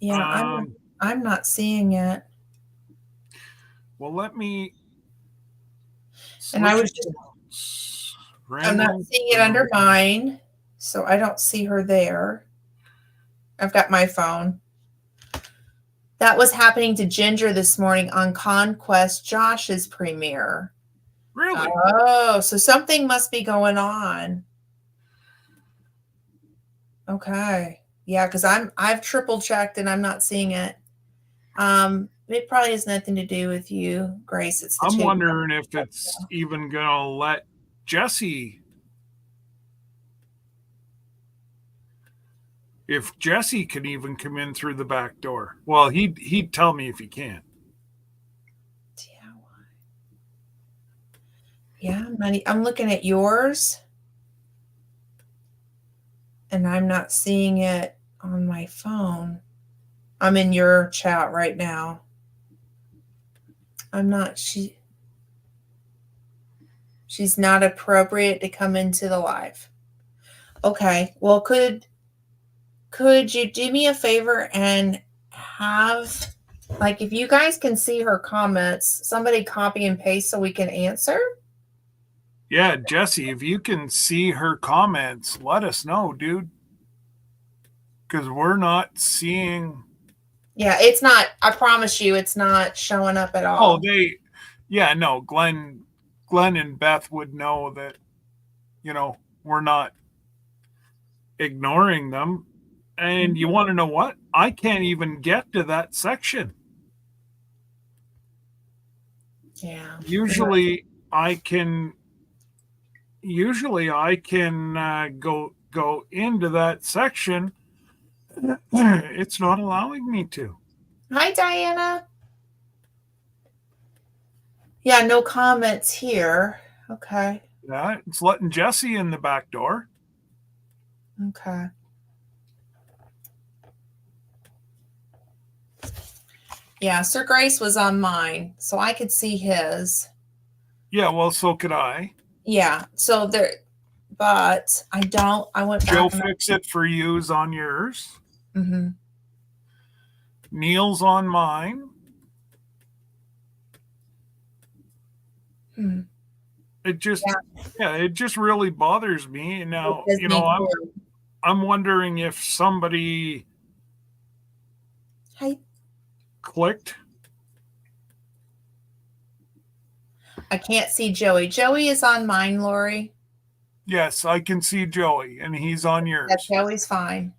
Yeah, I'm not seeing it. Well, let me. And I was just. I'm not seeing it under mine, so I don't see her there. I've got my phone. That was happening to Ginger this morning on Conquest Josh's premiere. Really? Oh, so something must be going on. Okay. Yeah, because I've triple checked and I'm not seeing it. It probably has nothing to do with you, Grace. I'm wondering if it's even gonna let Jesse. If Jesse can even come in through the back door. Well, he'd tell me if he can. Yeah, I'm looking at yours. and I'm not seeing it on my phone. I'm in your chat right now. I'm not, she's not appropriate to come into the live. Okay, well, could you do me a favor and have, like, if you guys can see her comments, somebody copy and paste so we can answer? Yeah, Jesse, if you can see her comments, let us know, dude. Because we're not seeing. Yeah, it's not, I promise you, it's not showing up at all. Oh, no, Glenn and Beth would know that, we're not ignoring them. And you want to know what? I can't even get to that section. Yeah. Usually I can go into that section. It's not allowing me to. Hi, Diana. Yeah, no comments here. Okay. Yeah, it's letting Jesse in the back door. Okay. Yeah, Sir Grace was on mine, so I could see his. Yeah, well, so could I. Yeah, so there, but I went back. Joe Fix It For You's on yours. Mm-hmm. Neil's on mine. Hmm. It just really bothers me. Now, I'm wondering if somebody clicked. I can't see Joey. Joey is on mine, Lori. Yes, I can see Joey, and he's on yours. Yeah, Joey's fine.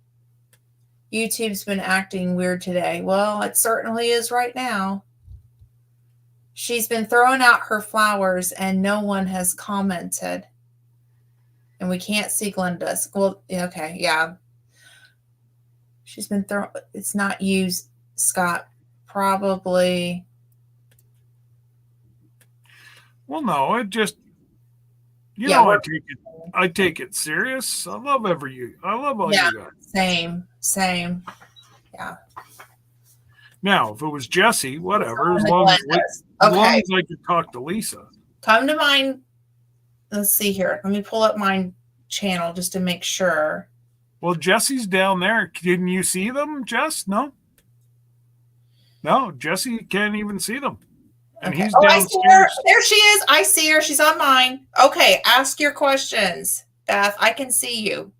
YouTube's been acting weird today. Well, it certainly is right now. She's been throwing out her flowers, and no one has commented. And we can't see Glenda's. Well, okay, yeah. She's been throwing. It's not you, Scott. Probably. Well, no, it just, I take it serious. I love all you guys. Same. Yeah. Now, if it was Jesse, whatever, as long as I could talk to Lisa. Come to mine. Let's see here. Let me pull up my channel just to make sure. Well, Jesse's down there. Didn't you see them, Jess? No, Jesse can't even see them. And he's downstairs. I see her. There she is. I see her. She's on mine. Okay, ask your questions, Beth. I can see you.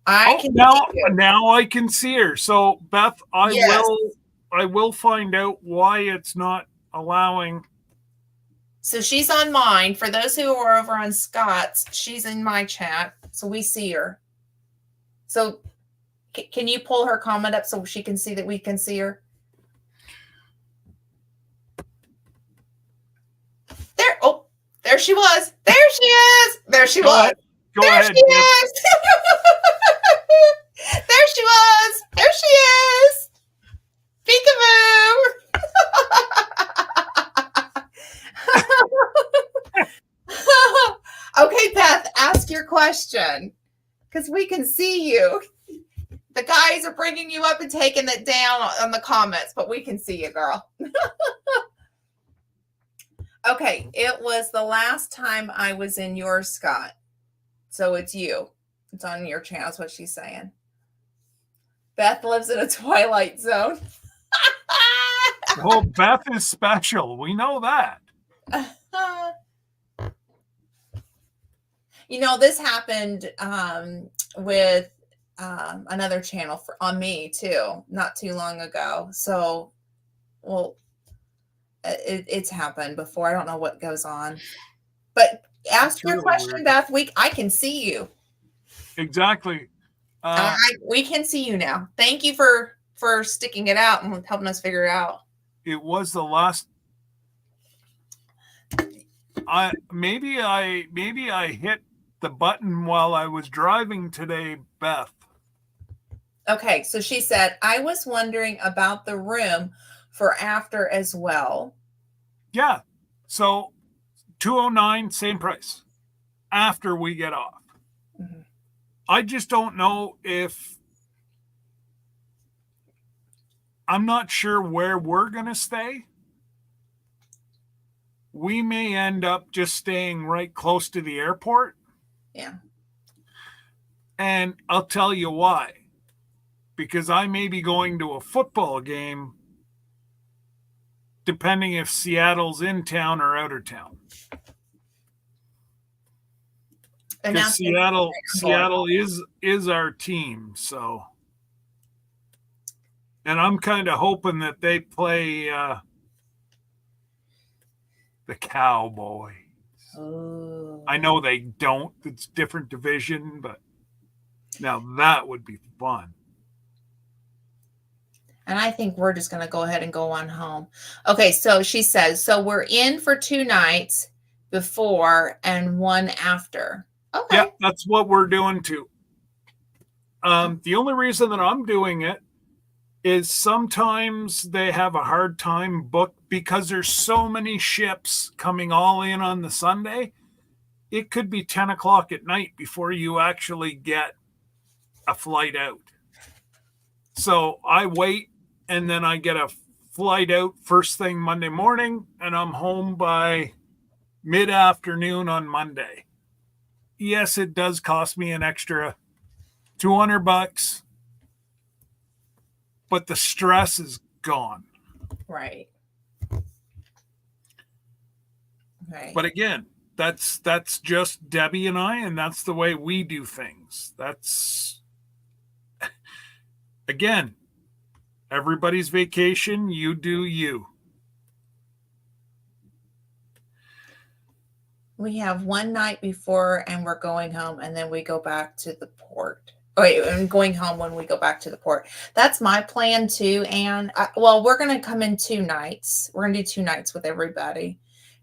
Now I can see her. So, Beth, I will find out why it's not allowing. So she's on mine. For those who are over on Scott's, she's in my chat, so we see her. So can you pull her comment up so she can see that we can see her? There she was. There she is. There she was. Go ahead. She is. There she was. There she is. Peekaboo. Okay, Beth, ask your question because we can see you. The guys are bringing you up and taking it down on the comments, but we can see you, girl. Okay, it was the last time I was in your Scott. So it's you. It's on your channel, is what she's saying. Beth lives in a twilight zone. Well, Beth is special. We know that. This happened with another channel on me too, not too long ago. So, it's happened before. I don't know what goes on, but ask your question, Beth. I can see you. Exactly. We can see you now. Thank you for sticking it out and helping us figure it out. It was the last. Maybe I hit the button while I was driving today, Beth. Okay, so she said, I was wondering about the room for after as well. Yeah. So $209, same price after we get off. Mm-hmm. I just don't know if I'm not sure where we're going to stay. We may end up just staying right close to the airport. Yeah. And I'll tell you why. Because I may be going to a football game depending if Seattle's in town or out of town. And Because that's Seattle is our team, so. And I'm kind of hoping that they play the Cowboys. Oh. I know they don't. It's different division, but now that would be fun. And I think we're just going to go ahead and go on home. Okay, so she says, so we're in for 2 nights before and 1 after. Okay. Yeah, that's what we're doing too. The only reason that I'm doing it is sometimes they have a hard time booked because there's so many ships coming all in on the Sunday. It could be 10 o'clock at night before you actually get a flight out. So I wait and then I get a flight out first thing Monday morning and I'm home by mid-afternoon on Monday. Yes, it does cost me an extra $200, but the stress is gone. Right. Right. But again, that's just Debbie and I, and that's the way we do things. That's again, everybody's vacation, you do you. We have 1 night before and we're going home and then we go back to the port. Oh, wait, I'm going home when we go back to the port. That's my plan too. And well, we're going to come in 2 nights. We're going to do 2 nights with everybody.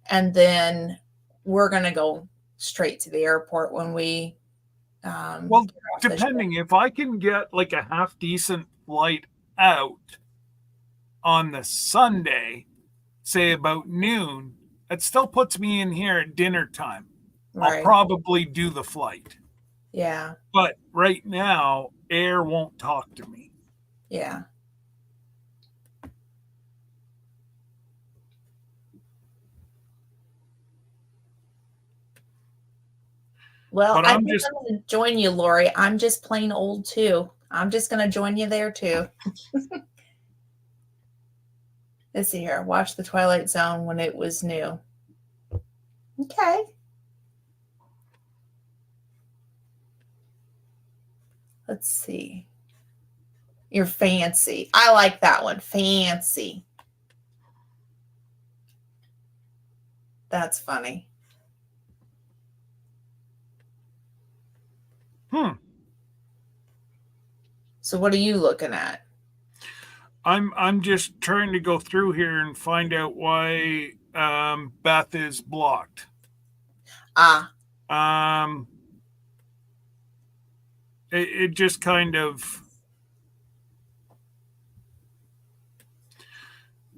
And then we're going to go straight to the airport when we well, depending if I can get like a half decent flight out on the Sunday, say about noon, it still puts me in here at dinner time. Right. I'll probably do the flight. Yeah. But right now, air won't talk to me. Yeah. Well, I think I'm going to join you, Lori. I'm just plain old too. I'm just going to join you there too. Let's see here. Watch The Twilight Zone when it was new. Okay. Let's see. You're fancy. I like that one. Fancy. That's funny. So what are you looking at? I'm just trying to go through here and find out why Beth is blocked. It just kind of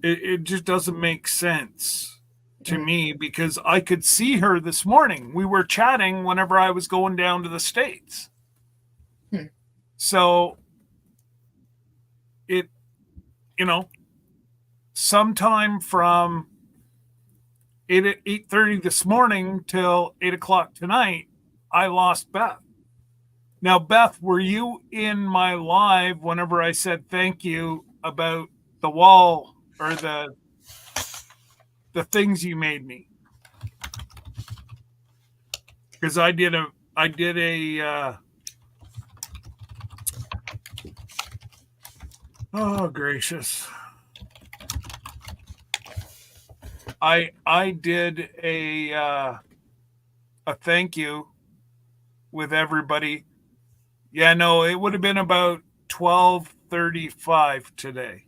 it just doesn't make sense to me because I could see her this morning. We were chatting whenever I was going down to the States. So it, sometime from 8:30 this morning till 8 o'clock tonight, I lost Beth. Now, Beth, were you in my live whenever I said thank you about the wall or the things you made me? Because I did a oh gracious. I did a thank you with everybody. Yeah, no, it would have been about 12:35 today.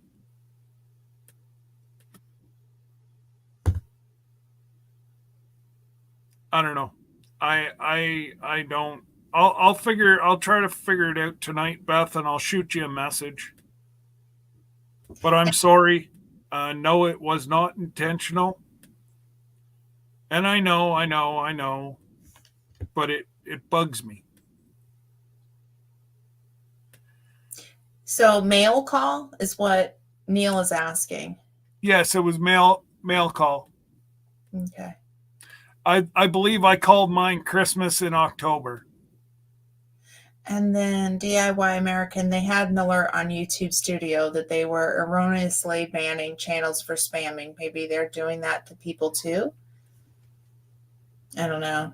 I don't know. I don't. I'll try to figure it out tonight, Beth, and I'll shoot you a message. But I'm sorry. No, it was not intentional. And I know. But it bugs me. So mail call is what Neil is asking. Yes, it was mail call. Okay. I believe I called mine Christmas in October. And then DIY American, they had an alert on YouTube Studio that they were erroneously banning channels for spamming. Maybe they're doing that to people too. I don't know.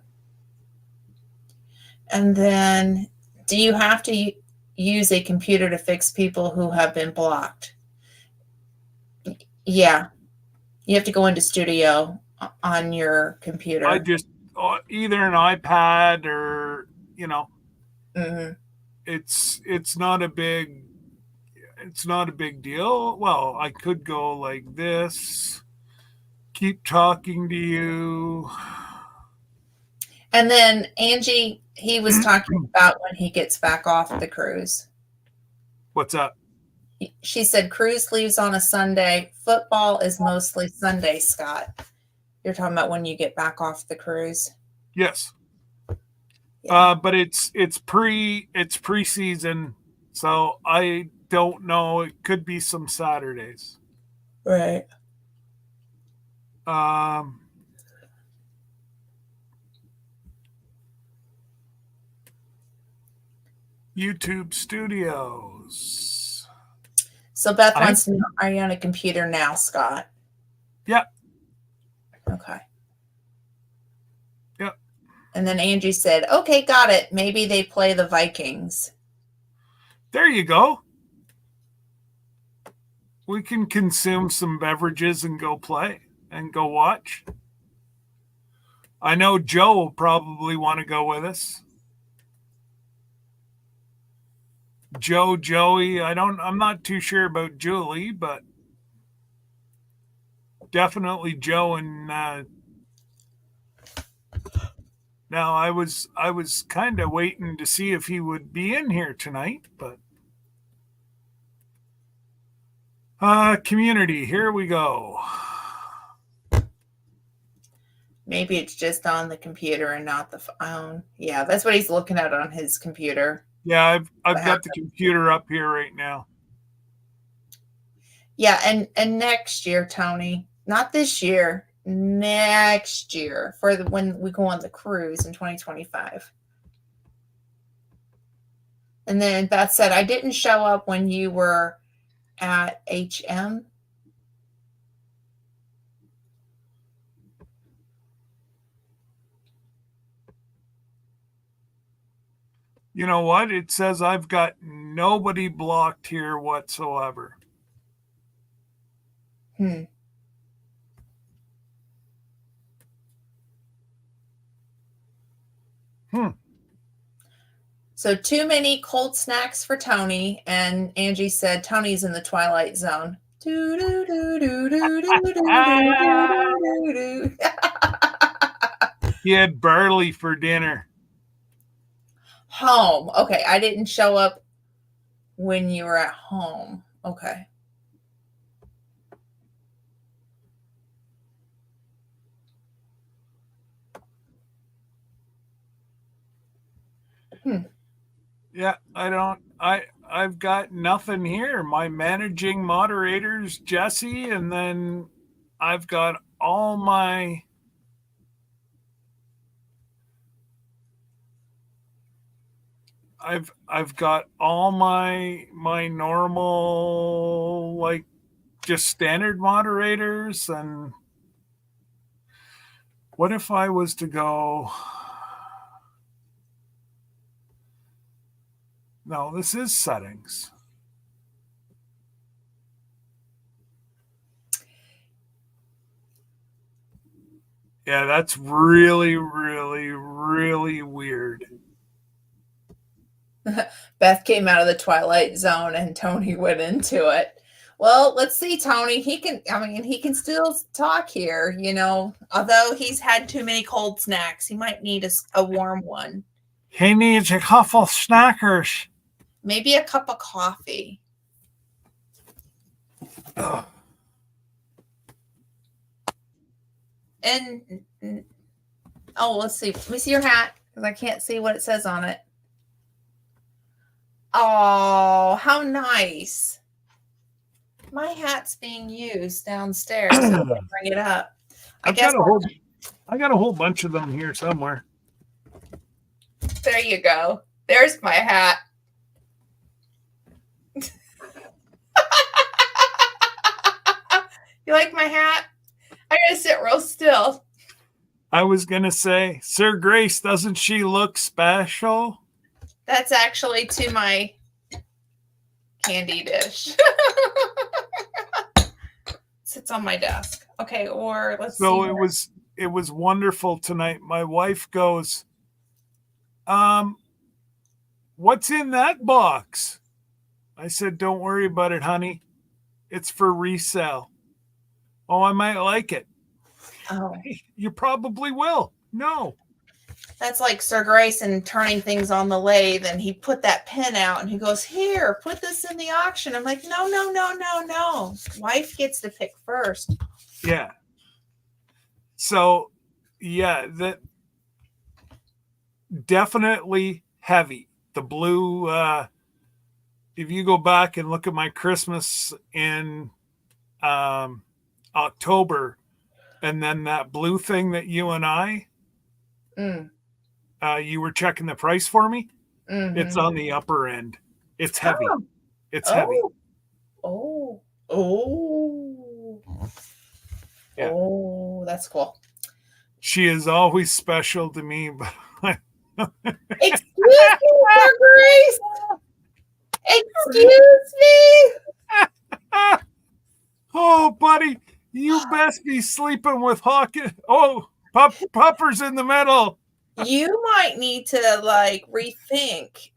And then, do you have to use a computer to fix people who have been blocked? Yeah, you have to go into Studio on your I computer. just either an iPad or Mm-hmm. it's not a big deal. Well, I could go like this, keep talking to you. And then Angie, he was talking about when he gets back off the cruise. What's up? She said cruise leaves on a Sunday. Football is mostly Sunday, Scott. You're talking about when you get back off the cruise. Yes. Yeah. But it's preseason, so I don't know. It could be some Saturdays. Right. Um, YouTube Studios. So Beth I wants to know, are you on a computer now, Scott? Yeah. Okay. Yeah. And then Angie said, okay, got it. Maybe they play the Vikings. There you go. We can consume some beverages and go play and go watch. I know Joe will probably want to go with us. Joey, I'm not too sure about Julie, but definitely Joe and now I was kind of waiting to see if he would be in here tonight, but community, here we go. Maybe it's just on the computer and not the phone. Yeah, that's what he's looking at on his computer. Yeah, I've got the computer up here right now. Yeah, and next year, Tony, not this year, next year for when we go on the cruise in 2025. And then Beth said, I didn't show up when you were at HM. You know what? It says I've got nobody blocked here whatsoever. Hmm. So too many cold snacks for Tony. And Angie said Tony's in the Twilight Zone. He had barley for dinner. Home. Okay, I didn't show up when you were at home. Okay. Yeah, I've got nothing here. My managing moderators, Jesse, and then I've got all my I've got all my normal, like, just standard moderators. And what if I was to go? No, this is settings. Yeah, that's really, really, really weird. Beth came out of the Twilight Zone and Tony went into it. Well, let's see, Tony. He can still talk here, although he's had too many cold snacks. He might need a warm one. He needs a couple snackers. Maybe a cup of coffee. Ugh. And, let's see. Let me see your hat because I can't see what it says on it. Oh, how nice. My hat's being used downstairs. I didn't bring it up. I I've guess got a whole bunch of them here somewhere. there you go. There's my hat. You like my hat? I gotta sit real still. I was gonna say, Sir Grace, doesn't she look special? That's actually to my candy dish. Sits on my desk. Okay, or let's see. So it was wonderful tonight. My wife goes, what's in that box? I said, don't worry about it, honey. It's for resale. Oh, I might like it. Oh, You probably will. No. that's like Sir Grayson turning things on the lathe, and he put that pin out, and he goes, "Here, put this in the auction." I'm like, "No, no, no, no, no. Wife gets to pick first." Yeah. So, yeah, that definitely heavy. The blue, if you go back and look at my Christmas in October, and then that blue thing that you and I, you were checking the price for me. Mm-hmm. It's on the upper end. It's heavy. Oh. It's heavy. Oh. Oh. Yeah. Oh, that's cool. She is always special to me, but Excuse me, Sir Grace. Excuse me. Oh, buddy, you best be sleeping with Hawkins. Oh, Pupper's in the middle. You might need to like rethink.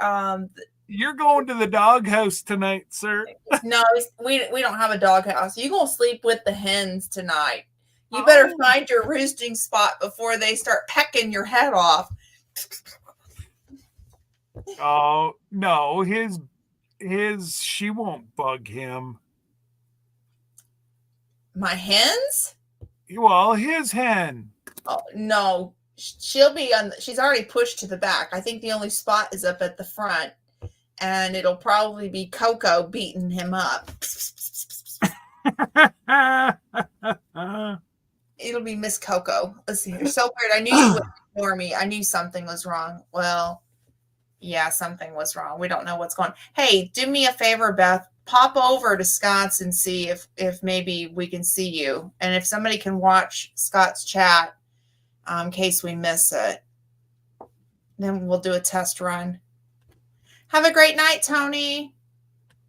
You're going to the doghouse tonight, sir. No, we don't have a doghouse. You gonna sleep with the hens tonight. You better find your roosting spot before they start pecking your head off. Oh no, she won't bug him. My hens? Well, his hen. Oh no, she'll be on. She's already pushed to the back. I think the only spot is up at the front, and it'll probably be Coco beating him up. It'll be Miss Coco. Let's see. You're so weird. I knew you wouldn't ignore me. I knew something was wrong. Well, yeah, something was wrong. We don't know what's going on. Hey, do me a favor, Beth. Pop over to Scott's and see if maybe we can see you. And if somebody can watch Scott's chat in case we miss it, then we'll do a test run. Have a great night, Tony.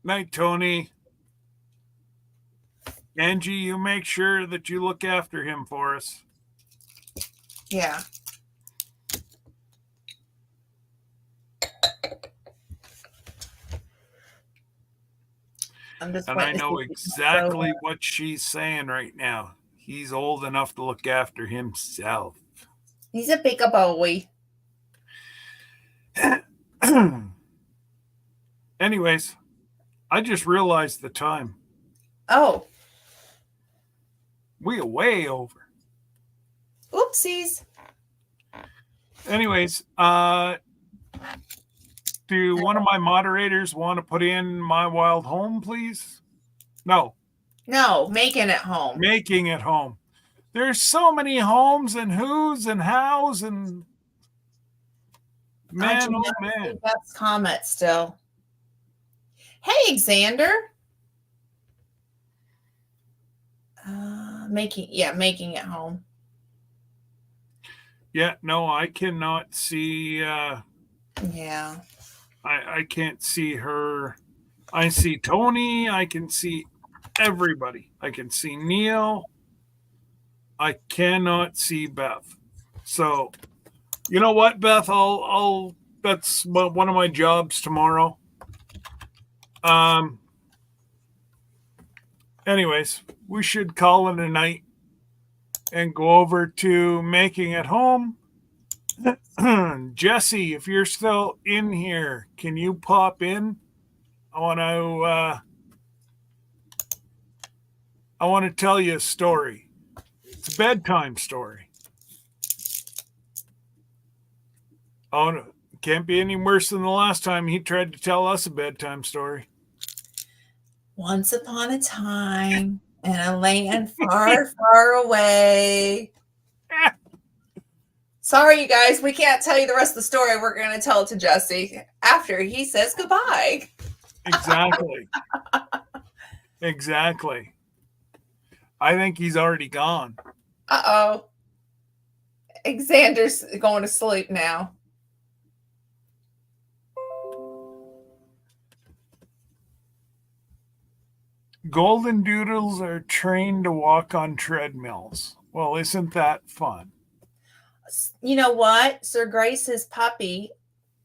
Night, Tony. Angie, you make sure that you look after him for us. Yeah. And I know exactly what she's saying right now. He's old enough to look after himself. He's a big boy. Anyways, I just realized the time. Oh. We are way over. Oopsies. Anyways, do one of my moderators want to put in My Wild Home, please? No. No, making it home. Making it home. There's so many homes and who's and how's and man, oh man. Beth's comment still. Hey, Xander. Making it home. Yeah, no, I cannot see. Yeah. I can't see her. I see Tony. I can see everybody. I can see Neil. I cannot see Beth. So, you know what, Beth? I'll. That's one of my jobs tomorrow. Anyways, we should call it a night and go over to Making It Home. Jesse, if you're still in here, can you pop in? I want to tell you a story. It's a bedtime story. Oh, Can't be any worse than the last time he tried to tell us a bedtime story. Once upon a time in a land far, far away. Sorry, you guys, we can't tell you the rest of the story. We're going to tell it to Jesse after he says goodbye. Exactly. Exactly. I think he's already gone. Uh-oh. Xander's going to sleep now. Golden doodles are trained to walk on treadmills. Well, isn't that fun? You know what? Sir Grace's puppy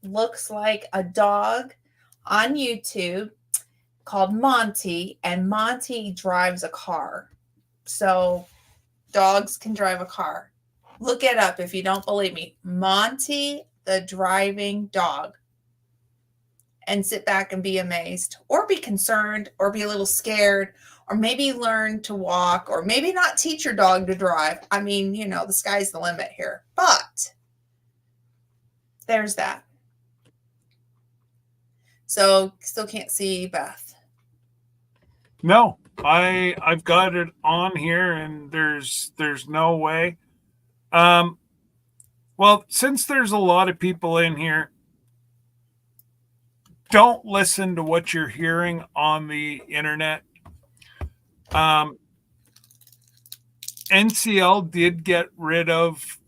looks like a dog on YouTube called Monty, and Monty drives a car. So dogs can drive a car. Look it up if you don't believe me. Monty the driving dog. And sit back and be amazed, or be concerned, or be a little scared, or maybe learn to walk, or maybe not teach your dog to drive. I mean, the sky's the limit here. But there's that. So still can't see Beth. No, I've got it on here, and there's no way. Well, since there's a lot of people in here, don't listen to what you're hearing on the internet. NCL did get rid of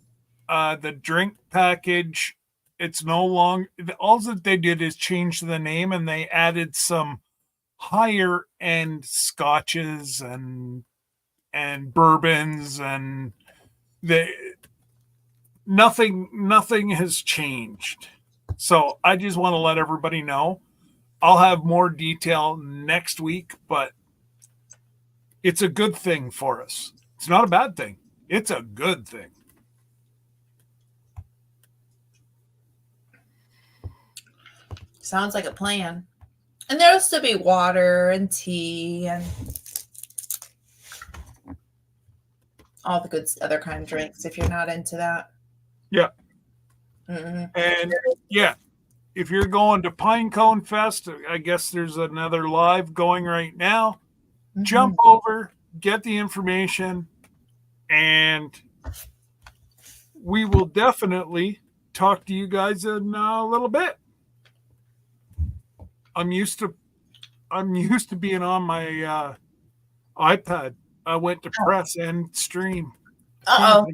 the drink package. It's no longer, all that they did is change the name, and they added some higher end scotches and bourbons, and nothing has changed. So I just want to let everybody know. I'll have more detail next week, but it's a good thing for us. It's not a bad thing. It's a good thing. Sounds like a plan. And there'll still be water and tea and all the good other kind of drinks if you're not into that. Yeah. Mm-hmm. And yeah, if you're going to Pinecone Fest, I guess there's another live going right now. Mm-hmm. Jump over, get the information, and we will definitely talk to you guys in a little bit. I'm used to being on my iPad. I went to press and stream. Uh-oh.